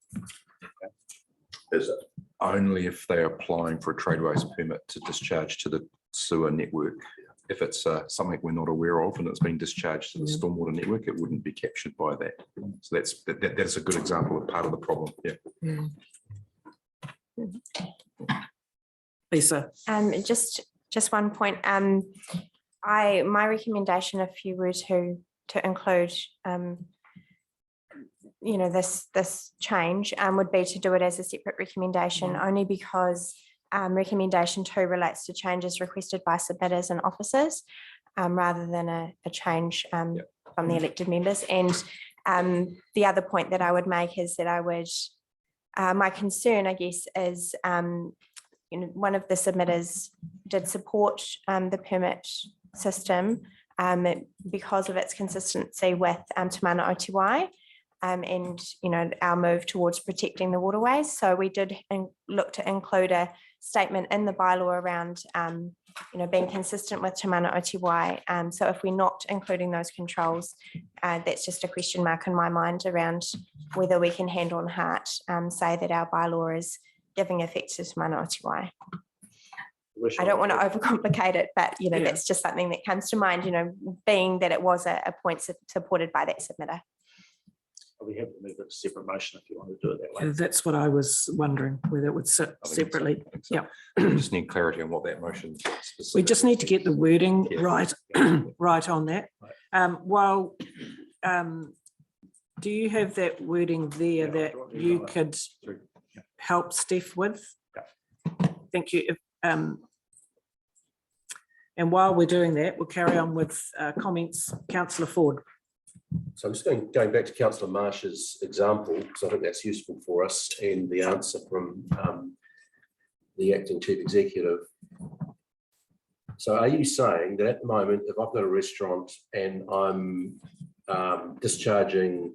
Is it?
Only if they're applying for a trade waste permit to discharge to the sewer network. If it's something we're not aware of and it's been discharged to the stormwater network, it wouldn't be captured by that. So that's a good example of part of the problem. Yeah.
Lisa.
Just one point. My recommendation, if you were to include, this change, would be to do it as a separate recommendation, only because recommendation 2 relates to changes requested by submitters and officers rather than a change from the elected members. And the other point that I would make is that I would, my concern, I guess, is one of the submitters did support the permit system because of its consistency with Te Manawatū and our move towards protecting the waterways. So we did look to include a statement in the bylaw around being consistent with Te Manawatū. So if we're not including those controls, that's just a question mark in my mind around whether we can hand on heart say that our bylaw is giving effect to Te Manawatū. I don't want to overcomplicate it, but that's just something that comes to mind, being that it was a point supported by that submitter.
We have to move it to separate motion if you want to do it that way.
That's what I was wondering, whether it would sit separately. Yeah.
We just need clarity on what that motion.
We just need to get the wording right, right on that. Do you have that wording there that you could help Steph with? Thank you. And while we're doing that, we'll carry on with comments. Councillor Ford.
So I'm just going back to Councillor Marsh's example, because I think that's useful for us, and the answer from the acting chief executive. So are you saying that at the moment, if I've got a restaurant and I'm discharging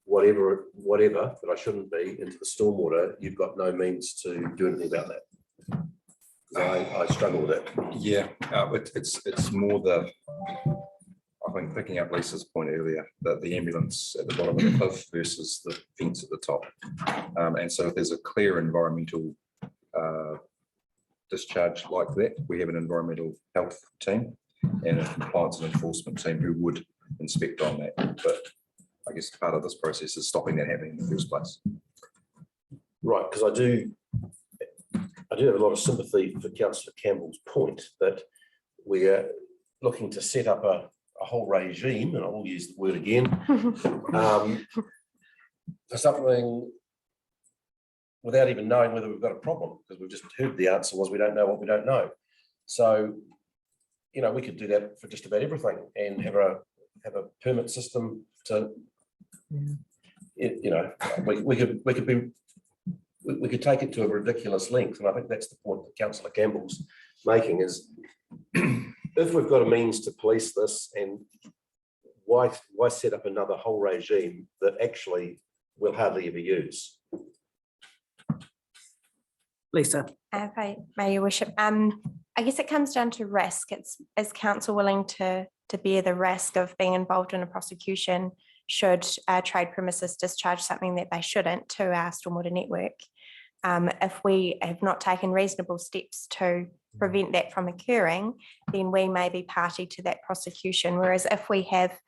whatever that I shouldn't be into the stormwater, you've got no means to do anything about that? I struggle with it.
Yeah, it's more the, I think, picking up Lisa's point earlier, that the ambulance at the bottom of the cliff versus the fence at the top. And so if there's a clear environmental discharge like that, we have an environmental health team and a compliance and enforcement team who would inspect on that. But I guess part of this process is stopping that happening in the first place.
Right, because I do have a lot of sympathy for Councillor Campbell's point that we are looking to set up a whole regime, and I will use the word again, for something without even knowing whether we've got a problem, because we've just heard the answer was we don't know what we don't know. So, we could do that for just about everything and have a permit system to, we could take it to a ridiculous length, and I think that's the point that Councillor Campbell's making is if we've got a means to police this, and why set up another whole regime that actually we'll hardly ever use?
Lisa.
May your worship. I guess it comes down to risk. Is council willing to bear the risk of being involved in a prosecution should trade premises discharge something that they shouldn't to our stormwater network? If we have not taken reasonable steps to prevent that from occurring, then we may be party to that prosecution. Whereas if we have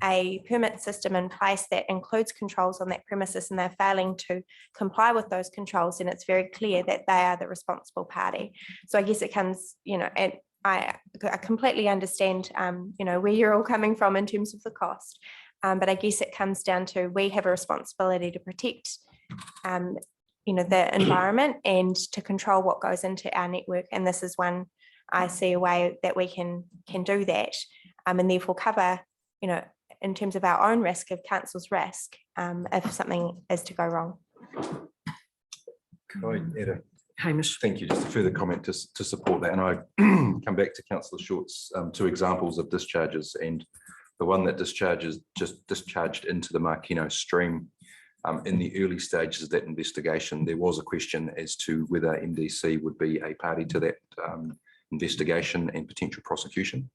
a permit system in place that includes controls on that premises and they're failing to comply with those controls, then it's very clear that they are the responsible party. So I guess it comes, and I completely understand, where you're all coming from in terms of the cost. But I guess it comes down to we have a responsibility to protect the environment and to control what goes into our network. And this is one I see a way that we can do that and therefore cover, in terms of our own risk, of council's risk, if something is to go wrong.
Could I add a
Hamish?
Thank you. Just a further comment to support that. And I come back to Councillor Short's two examples of discharges, and the one that just discharged into the Marquino stream. In the early stages of that investigation, there was a question as to whether MDC would be a party to that investigation and potential prosecution.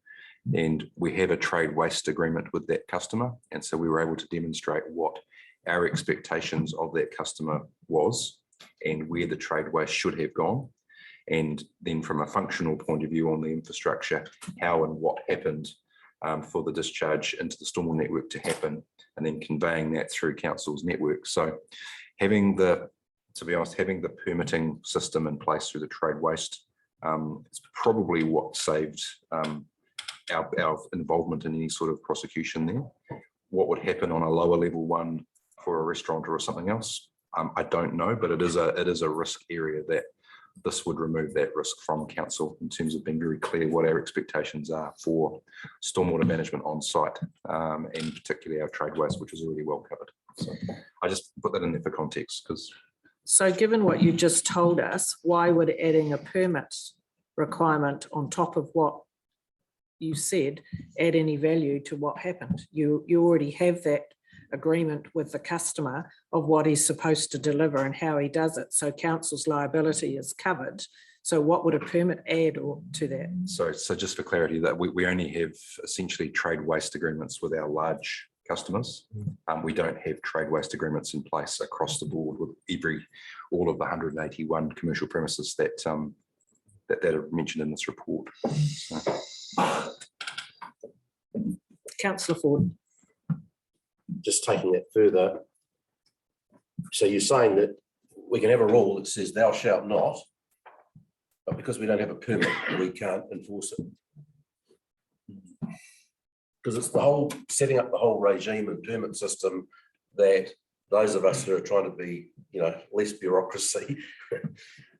And we have a trade waste agreement with that customer. And so we were able to demonstrate what our expectations of that customer was and where the trade waste should have gone. And then from a functional point of view on the infrastructure, how and what happened for the discharge into the stormwater network to happen, and then conveying that through council's network. So having the permitting system in place through the trade waste is probably what saved our involvement in any sort of prosecution there. What would happen on a lower level one for a restaurant or something else, I don't know, but it is a risk area that this would remove that risk from council in terms of being very clear what our expectations are for stormwater management on site, and particularly our trade waste, which is already well covered. So I just put that in there for context because.
So given what you just told us, why would adding a permit requirement on top of what you said add any value to what happened? You already have that agreement with the customer of what he's supposed to deliver and how he does it. So council's liability is covered. So what would a permit add or to that?
So just for clarity, that we only have essentially trade waste agreements with our large customers. We don't have trade waste agreements in place across the board with all of the 181 commercial premises that are mentioned in this report. So.
Councillor Ford.
Just taking that further. So you're saying that we can have a rule that says thou shalt not, but because we don't have a permit, we can't enforce it. Because it's the whole setting up the whole regime and permit system that those of us who are trying to be, less bureaucracy,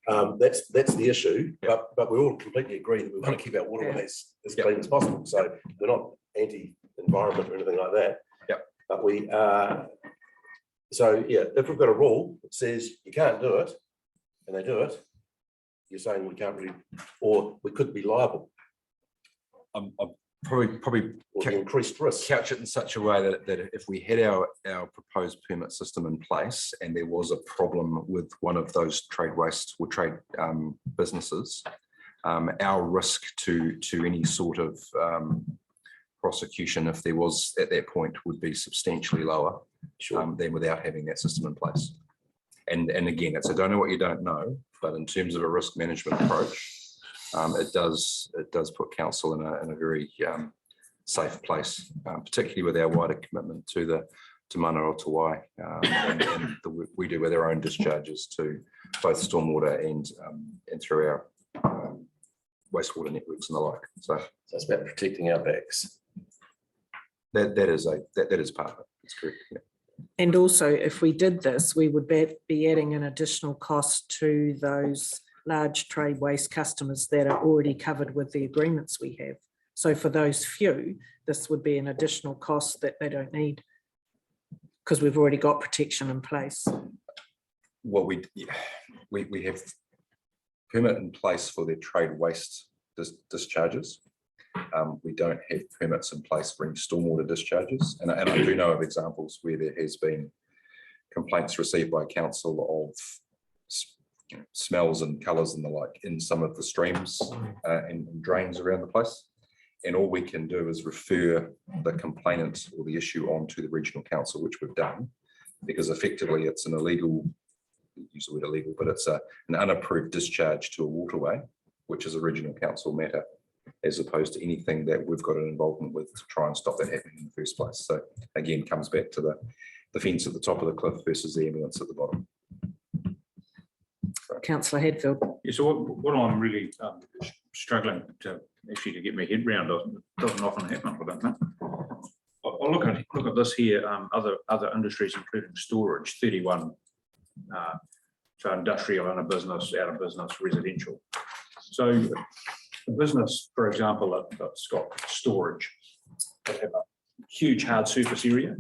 that's the issue. But we all completely agree that we want to keep our waterways as clean as possible. So we're not anti-environment or anything like that. But we if we've got a rule that says you can't do it, and they do it, you're saying we can't really, or we could be liable.
I'm probably
increased risk.
Couch it in such a way that if we had our proposed permit system in place and there was a problem with one of those trade waste or trade businesses, our risk to any sort of prosecution, if there was at that point, would be substantially lower than without having that system in place. And again, it's I don't know what you don't know, but in terms of a risk management approach, it does put council in a very safe place, particularly with our wider commitment to Manawatū and the work we do with our own discharges to both stormwater and through our wastewater networks and the like. So
it's about protecting our backs.
That is part of it. That's correct. Yeah.
And also, if we did this, we would be adding an additional cost to those large trade waste customers that are already covered with the agreements we have. So for those few, this would be an additional cost that they don't need because we've already got protection in place.
Well, we have permit in place for their trade waste discharges. We don't have permits in place for any stormwater discharges. And I do know of examples where there has been complaints received by council of smells and colours and the like in some of the streams and drains around the place. And all we can do is refer the complainant or the issue onto the regional council, which we've done, because effectively it's an illegal, use the word illegal, but it's an unapproved discharge to a waterway, which is a regional council matter, as opposed to anything that we've got an involvement with to try and stop that happening in the first place. So again, comes back to the fence at the top of the cliff versus the ambulance at the bottom.
Councillor Hadfield.
Yeah, so what I'm really struggling to get my head around, doesn't often happen, I don't think. I'll look at this here, other industries, including storage, 31 so industrial, in a business, out of business, residential. So a business, for example, that's got storage, they have a huge hard surface area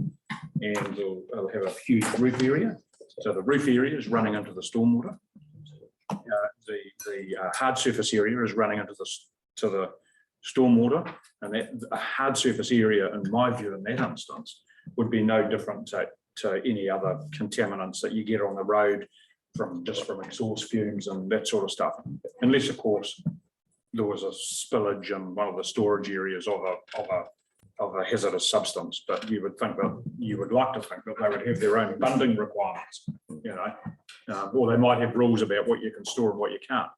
and they'll have a huge roof area. So the roof area is running into the stormwater. The hard surface area is running into the stormwater, and that a hard surface area, in my view, in that instance, would be no different to any other contaminants that you get on the road from exhaust fumes and that sort of stuff, unless of course there was a spillage in one of the storage areas of a hazardous substance. But you would like to think that they would have their own funding requirements, or they might have rules about what you can store and what you can't.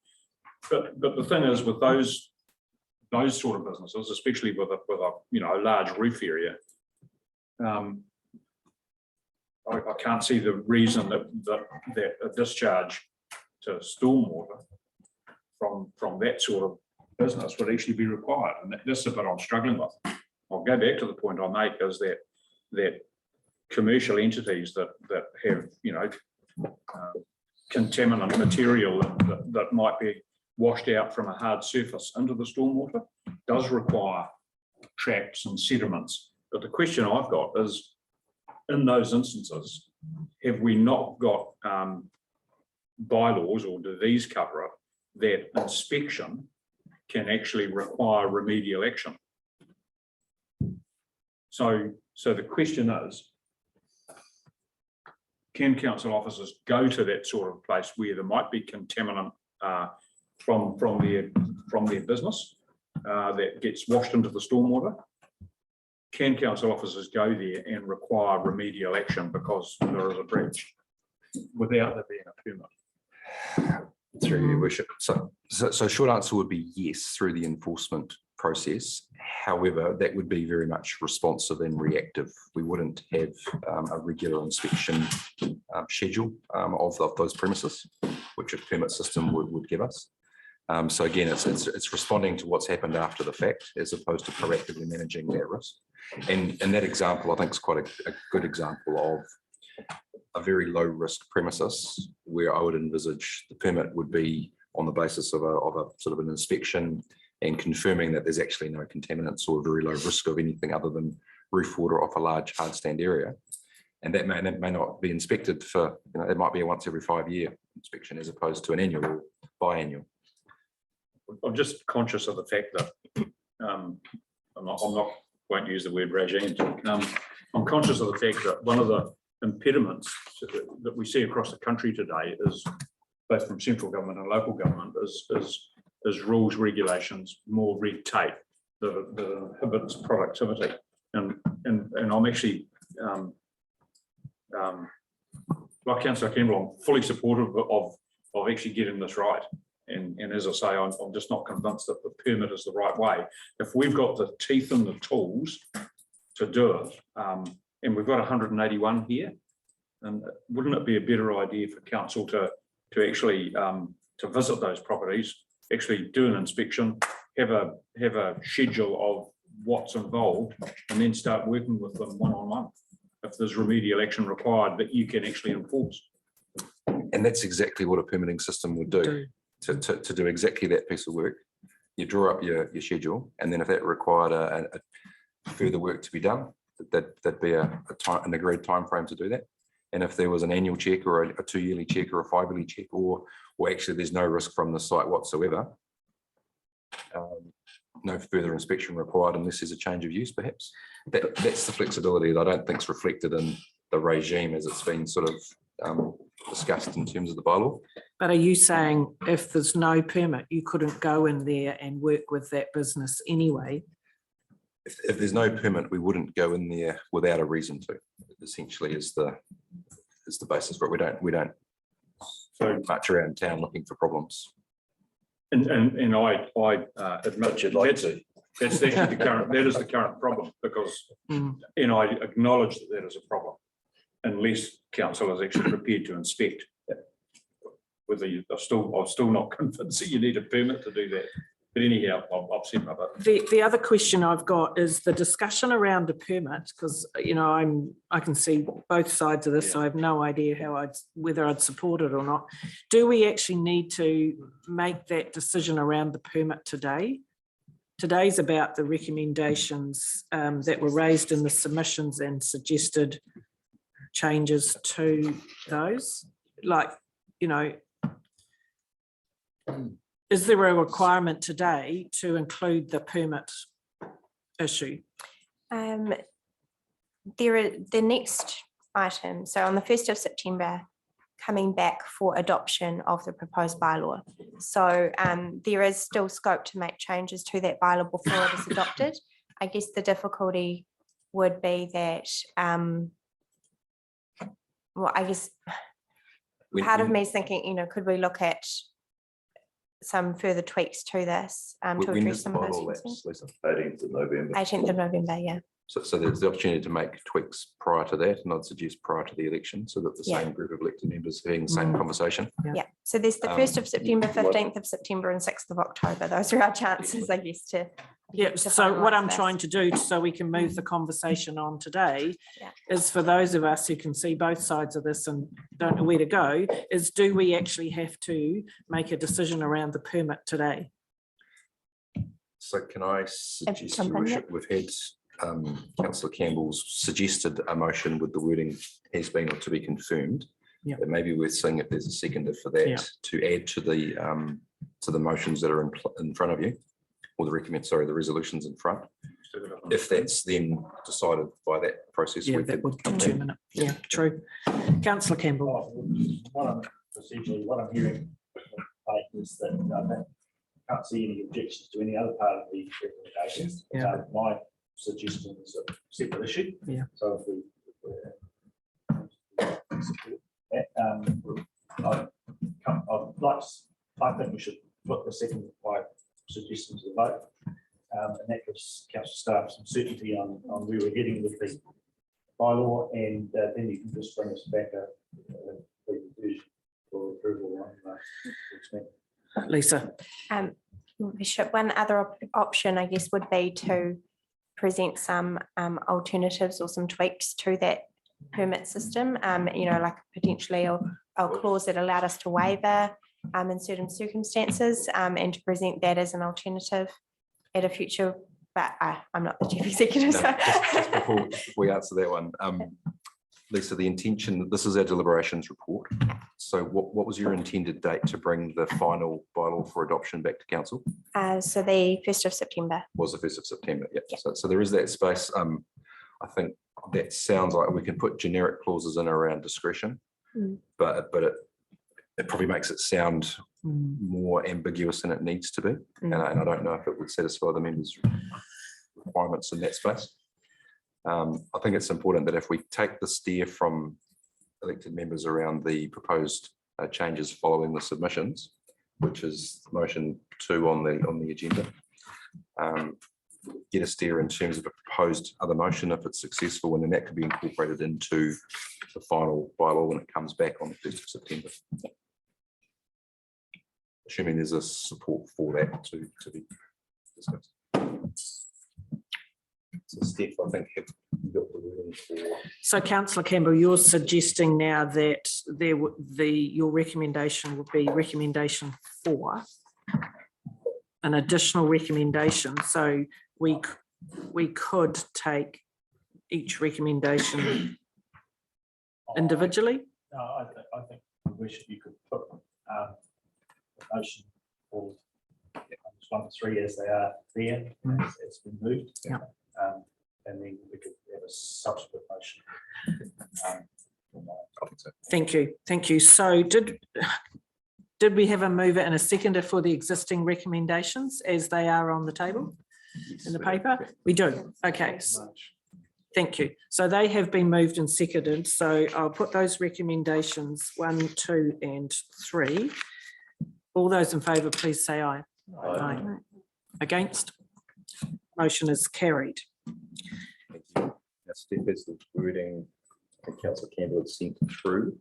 But the thing is, with those sort of businesses, especially with a large roof area, I can't see the reason that a discharge to stormwater from that sort of business would actually be required. And that's the bit I'm struggling with. I'll go back to the point I make, is that commercial entities that have contaminant material that might be washed out from a hard surface into the stormwater does require traps and sediments. But the question I've got is, in those instances, have we not got bylaws, or do these cover it, that inspection can actually require remedial action? So the question is, can council officers go to that sort of place where there might be contaminant from their business that gets washed into the stormwater? Can council officers go there and require remedial action because there is a breach without there being a permit?
Through your worship. So short answer would be yes, through the enforcement process. However, that would be very much responsive and reactive. We wouldn't have a regular inspection schedule of those premises, which a permit system would give us. So again, it's responding to what's happened after the fact, as opposed to proactively managing that risk. And that example, I think, is quite a good example of a very low risk premises, where I would envisage the permit would be on the basis of a sort of an inspection and confirming that there's actually no contaminants or very low risk of anything other than roof water off a large hard stand area. And that may not be inspected for, it might be a once every 5 year inspection as opposed to an annual or biannual.
I'm just conscious of the fact that won't use the word regime. I'm conscious of the fact that one of the impediments that we see across the country today is, both from central government and local government, is rules, regulations, more red tape that inhibits productivity. And I'm actually, like Councillor Campbell, I'm fully supportive of actually getting this right. And as I say, I'm just not convinced that the permit is the right way. If we've got the teeth and the tools to do it, and we've got 181 here, and wouldn't it be a better idea for council to actually to visit those properties, actually do an inspection, have a schedule of what's involved, and then start working with them one-on-one if there's remedial action required that you can actually enforce.
And that's exactly what a permitting system would do. To do exactly that piece of work. You draw up your schedule, and then if that required a further work to be done, that'd be an agreed time frame to do that. And if there was an annual check or a 2-yearly check or a 5-yearly check, or actually there's no risk from the site whatsoever, no further inspection required unless there's a change of use, perhaps. That's the flexibility that I don't think is reflected in the regime as it's been sort of discussed in terms of the bylaw.
But are you saying if there's no permit, you couldn't go in there and work with that business anyway?
If there's no permit, we wouldn't go in there without a reason to. Essentially, is the basis for it. We don't so much around town looking for problems.
And I admit you'd like to. That's actually that is the current problem, because and I acknowledge that is a problem, unless council is actually prepared to inspect. Whether I'm still not convinced that you need a permit to do that. But anyhow, I've said my bit.
The other question I've got is the discussion around a permit, because I can see both sides of this. So I have no idea whether I'd support it or not. Do we actually need to make that decision around the permit today? Today's about the recommendations that were raised in the submissions and suggested changes to those. Like, is there a requirement today to include the permit issue?
The next item, so on the 1st of September, coming back for adoption of the proposed bylaw. So there is still scope to make changes to that bylaw before it is adopted. I guess the difficulty would be that, I guess part of me is thinking, could we look at some further tweaks to this to address some of those things?
18th of November.
18th of November, yeah.
So there's the opportunity to make tweaks prior to that, and I'd suggest prior to the election, so that the same group of elected members are having the same conversation.
Yeah. So there's the 1st of September, 15th of September, and 6th of October. Those are our chances, I guess, to
Yeah,
to
so what
finalise
I'm
this.
trying to do, so we can move the conversation on today,
Yeah.
is for those of us who can see both sides of this and don't know where to go, is do we actually have to make a decision around the permit today?
So can I suggest,
jump
Your
in,
Worship, we've had councillor Campbell's suggested a motion with the wording has been or to be confirmed.
Yeah.
It may be worth seeing if there's a seconder for that
Yeah.
to add to the motions that are in front of you, or the resolutions in front. If that's then decided by that process.
Yeah,
we
that
could
would
come back.
determine it. Yeah, true. Councillor Campbell.
Essentially, what I'm hearing is that I can't see any objections to any other part of the recommendations.
Yeah.
So my suggestion is a separate issue.
Yeah.
So if we support that, I think we should put the second by suggestion to the vote. And that gives council staff some certainty on where we're heading with the bylaw, and then you can just bring us back a version for approval on next meeting.
Lisa.
Bishop, one other option, I guess, would be to present some alternatives or some tweaks to that permit system, like potentially a clause that allowed us to waiver in certain circumstances, and to present that as an alternative at a future, but I'm not the chief executive.
No,
So.
just before we answer that one, Lisa, the intention, this is our deliberations report. So what was your intended date to bring the final bylaw for adoption back to council?
So the 1st of September.
Was the 1st of September, yeah.
Yeah.
So there is that space. I think that sounds like we can put generic clauses in around discretion, but it probably makes it sound more ambiguous than it needs to be. And I don't know if it would satisfy the members' requirements in that space. I think it's important that if we take the steer from elected members around the proposed changes following the submissions, which is motion 2 on the agenda, get a steer in terms of a proposed other motion if it's successful, and then that could be incorporated into the final bylaw when it comes back on the 1st of September.
Yeah.
Assuming there's a support for that to be discussed. So Steph, I think have got the wording for.
So councillor Campbell, you're suggesting now that your recommendation would be recommendation 4, an additional recommendation. So we could take each recommendation individually.
I think you could put a motion for 1 to 3 as they are there. It's been moved.
Yeah.
And then we could have a subsequent motion.
Thank you. Thank you. So did we have a mover and a seconder for the existing recommendations as they are on the table in the paper? We do. Okay. Thank you. So they have been moved and seconded. So I'll put those recommendations 1, 2 and 3. All those in favour, please say aye. Aye. Against? Motion is carried.
Thank you. Now, Steph, is the wording that councillor Campbell had sent through?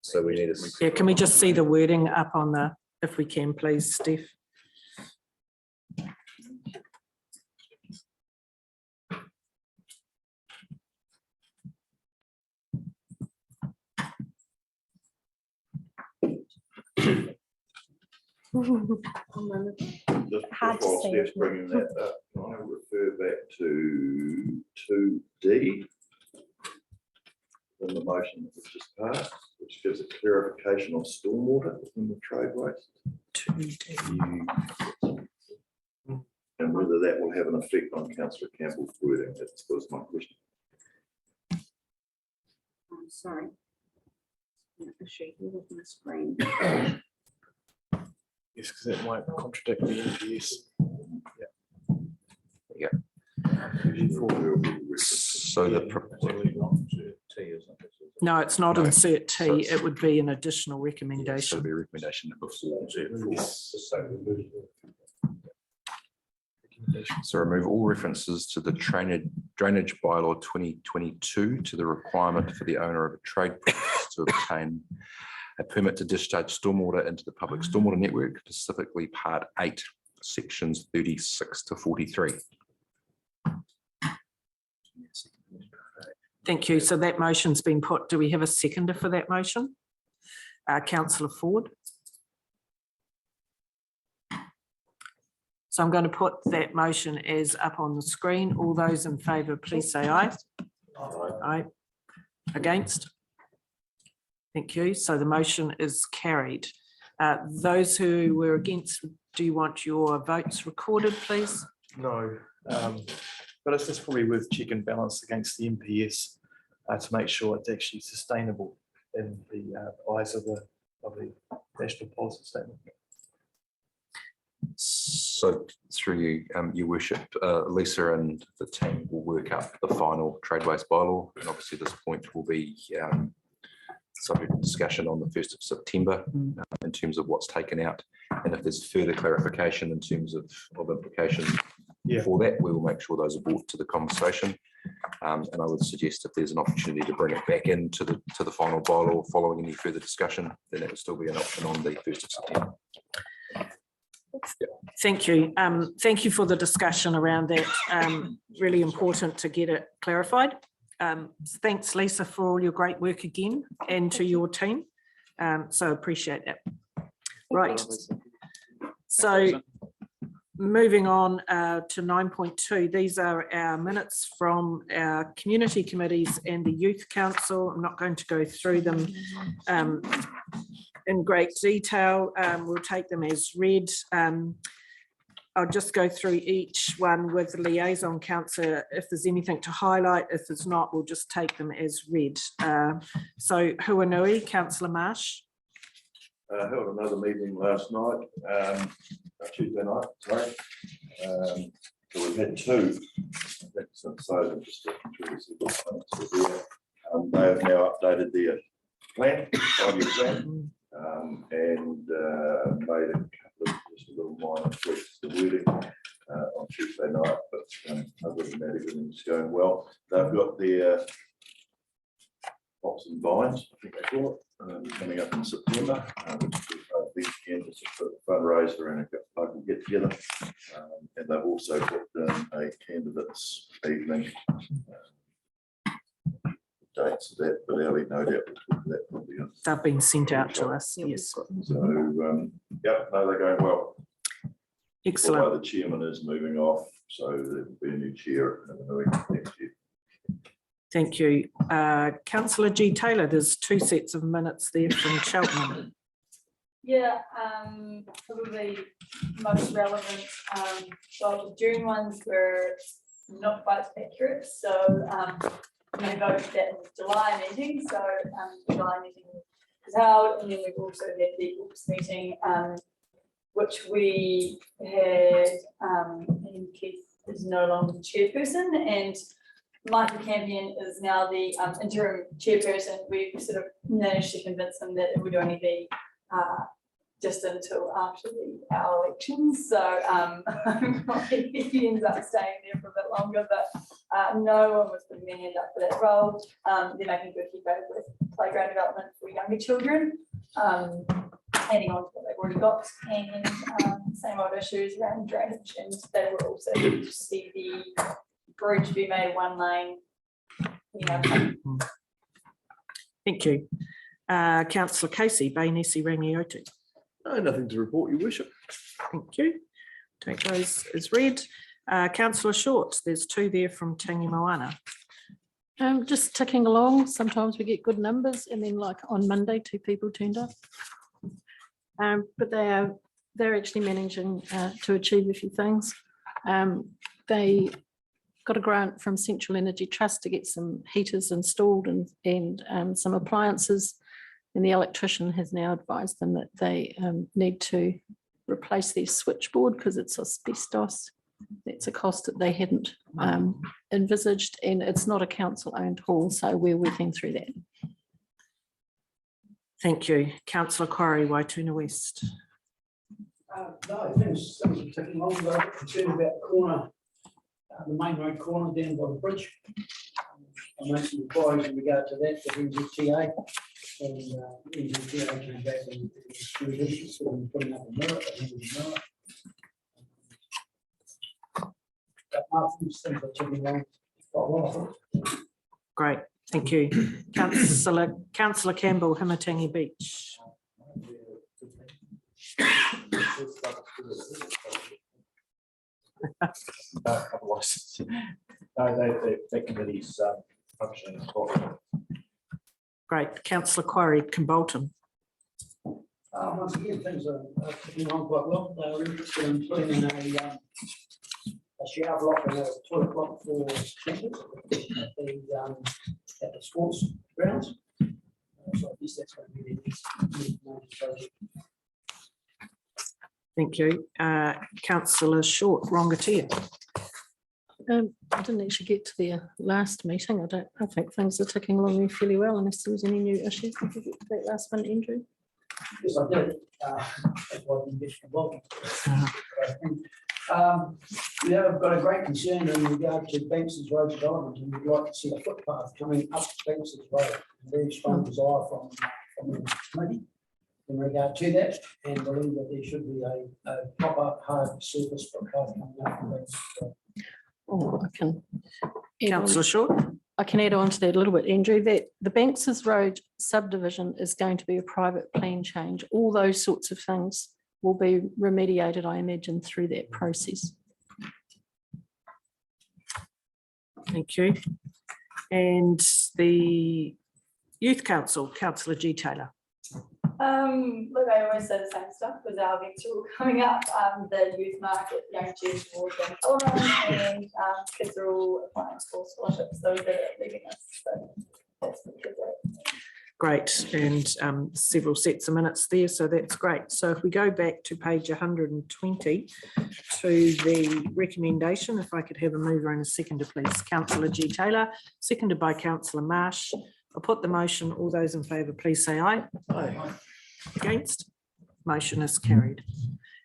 So we need a.
Yeah, can we just see the wording up on the, if we can, please, Steph?
Just
Hard to
while
see.
Steph's bringing that up, can I refer back to 2D in the motion that was just passed, which gives a clarification on stormwater within the trade waste.
2D.
And whether that will have an effect on councillor Campbell's wording, that was my question.
I'm sorry. Share with my screen.
Yes, because it might contradict the NPS.
So
No, it's not insert T. It would be an additional recommendation.
It'll be a recommendation number 4. So remove all references to the drainage bylaw 2022 to the requirement for the owner of a trade premises to obtain a permit to discharge stormwater into the public stormwater network, specifically Part 8 sections 36 to 43.
Thank you. So that motion's been put. Do we have a seconder for that motion? Councillor Ford. So I'm going to put that motion as up on the screen. All those in favour, please say aye. Aye. Against? Thank you. So the motion is carried. Those who were against, do you want your votes recorded, please?
No, but it's just probably worth check and balance against the MPS to make sure it's actually sustainable in the eyes of the national policy statement.
So through you, your worship, Lisa and the team will work up the final trade waste bylaw, and obviously this point will be subject to discussion on the 1st of September in terms of what's taken out, and if there's further clarification in terms of implications for that, we will make sure those are brought to the conversation. And I would suggest if there's an opportunity to bring it back into the final bylaw following any further discussion, then that would still be an option on the 1st of September.
Thank you. Thank you for the discussion around that. Really important to get it clarified. Thanks, Lisa, for all your great work again, and to your team. So appreciate that. Right. So moving on to 9.2, these are our minutes from our community committees and the Youth Council. I'm not going to go through them in great detail. We'll take them as read. I'll just go through each one with the liaison councillor. If there's anything to highlight, if there's not, we'll just take them as read. So Huanui, Councillor Marsh.
Held another meeting last night, Tuesday night, sorry. So we've had two. So I'm just looking through this little plan. They have now updated their plan, 5-year plan, and made a couple of just a little minor tweaks to the wording on Tuesday night, but other than that, everything's going well. They've got their pops and vines, I think they call it, coming up in September, which is a big weekend, just a fundraiser and a local get together. And they've also put a candidates evening. Dates of that, but early, no doubt we'll talk to that probably.
They've been sent out to us, yes.
So, yeah, no, they're going well.
Excellent.
Although the chairman is moving off, so there will be a new chair next year.
Thank you. Councillor G. Taylor, there's two sets of minutes there from Cheltenham.
Yeah, probably most relevant. So the June ones were not quite accurate, so we voted that in the July meeting. So the July meeting was held, and then we've also had the Oops meeting, which we had, and Keith is no longer the chairperson, and Michael Campion is now the interim chairperson. We sort of managed to convince him that it would only be just until after our elections. So he ends up staying there for a bit longer, but no one was putting their hand up for that role. They're making good headway with playground development for younger children, adding on to what they've already got, and same old issues around drainage, and they were also good to see the bridge be made one lane.
Thank you. Councillor Casey, Bainesi Rangiotu.
No, nothing to report, Your Worship.
Thank you. Take those as read. Councillor Short, there's two there from Tangi Moana.
Just ticking along. Sometimes we get good numbers, and then like on Monday, 2 people turned up. But they're actually managing to achieve a few things. They got a grant from Central Energy Trust to get some heaters installed and some appliances. And the electrician has now advised them that they need to replace their switchboard because it's asbestos. That's a cost that they hadn't envisaged, and it's not a council-owned hall, so we're working through that.
Thank you. Councillor Corrie, Waituna West.
No, things are ticking along. I'm concerned about the corner, the main road corner down by the bridge. I made some inquiries in regard to that, the NZTA, and NZTA came back and was interested in putting up a mirror. no, things are ticking along quite well, I thought.
Great, thank you. Councillor Campbell, Hamatangi Beach.
Otherwise, no, that committee's functioning.
Great, councillor Quarry, Kimbolton.
Once again, things are ticking along quite well. They were interested in putting in a shower block and a toilet block for campers at the sports grounds. So I guess that's going to be the next project.
Thank you. Councillor Short, Rongatia.
I didn't actually get to their last meeting. I think things are ticking along fairly well unless there was any new issues. Did you get to that last one, Andrew?
Yes, I did. That's why I didn't get involved. We have got a great concern in regard to Banks's Road development, and we'd like to see a footpath coming up Banks's Road. A very strong desire from the committee in regard to that, and believe that there should be a proper hard surface footpath coming up from Banks's Road.
Oh, I can.
Councillor Short.
I can add on to that a little bit, Andrew, that the Banks's Road subdivision is going to be a private plan change. All those sorts of things will be remediated, I imagine, through that process.
Thank you. And the Youth Council, Councillor G. Taylor.
Look, I always say the same stuff because our events are all coming up. The youth market, young Jews towards young children, and kids are all applying for scholarships. Those that are leaving us. So that's the kids are.
Great, and several sets of minutes there, so that's great. So if we go back to page 120 to the recommendation, if I could have a mover and a seconder, please. Councillor G. Taylor, seconded by Councillor Marsh. I'll put the motion. All those in favour, please say aye. Aye. Against? Motion is carried.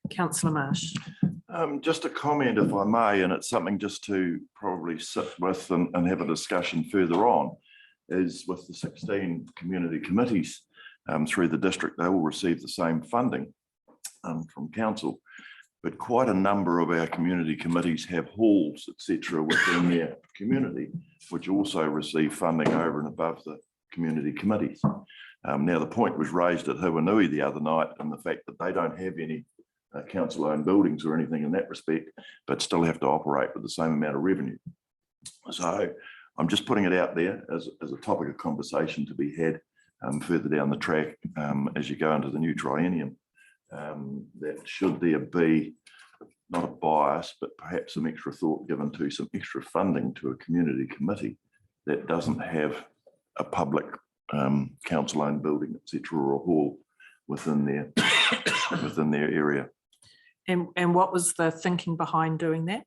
Councillor Marsh.
Just a comment, if I may, and it's something just to probably sit with and have a discussion further on, is with the 16 community committees through the district, they will receive the same funding from council, but quite a number of our community committees have halls, etc., within their community, which also receive funding over and above the community committees. Now, the point was raised at Huanui the other night, and the fact that they don't have any council-owned buildings or anything in that respect, but still have to operate with the same amount of revenue. So I'm just putting it out there as a topic of conversation to be had further down the track as you go into the new triennium. That should there be not a bias, but perhaps some extra thought given to some extra funding to a community committee that doesn't have a public council-owned building, etc., or a hall within their area.
And what was the thinking behind doing that?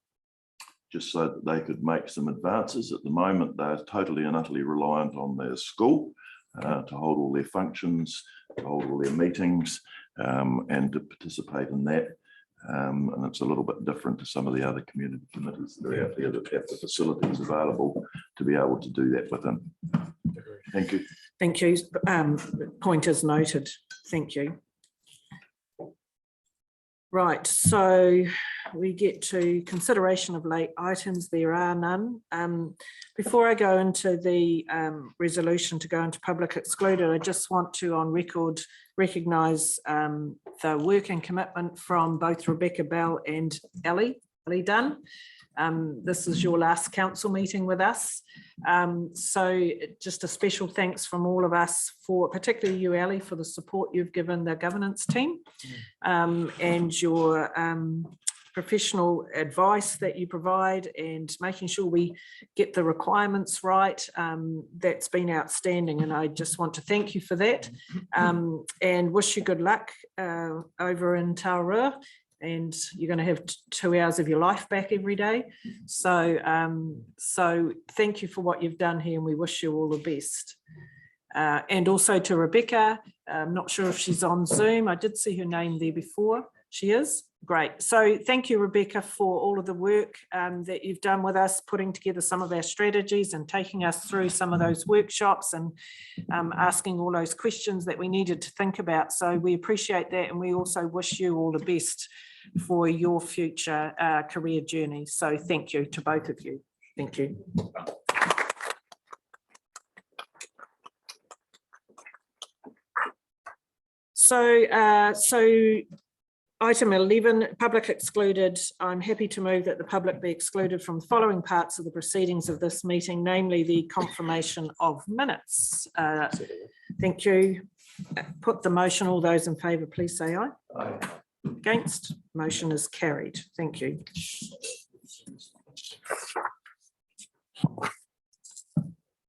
Just so that they could make some advances. At the moment, they're totally and utterly reliant on their school to hold all their functions, to hold all their meetings, and to participate in that. And it's a little bit different to some of the other community committees that are out there that have the facilities available to be able to do that within. Thank you.
Thank you. Point is noted. Thank you. Right, so we get to consideration of late items. There are none. Before I go into the resolution to go into public excluded, I just want to on record recognise the work and commitment from both Rebecca Bell and Ellie Dunn. This is your last council meeting with us. So just a special thanks from all of us for, particularly you, Ellie, for the support you've given the governance team and your professional advice that you provide and making sure we get the requirements right. That's been outstanding, and I just want to thank you for that and wish you good luck over in Taurua. And you're going to have 2 hours of your life back every day. So, so thank you for what you've done here, and we wish you all the best. And also to Rebecca, I'm not sure if she's on Zoom. I did see her name there before. She is. Great. So thank you, Rebecca, for all of the work that you've done with us, putting together some of our strategies and taking us through some of those workshops and asking all those questions that we needed to think about. So we appreciate that, and we also wish you all the best for your future career journey. So thank you to both of you. Thank you. So item 11, public excluded. I'm happy to move that the public be excluded from the following parts of the proceedings of this meeting, namely the confirmation of minutes. Thank you. Put the motion. All those in favour, please say aye.
Aye.
Against? Motion is carried. Thank you.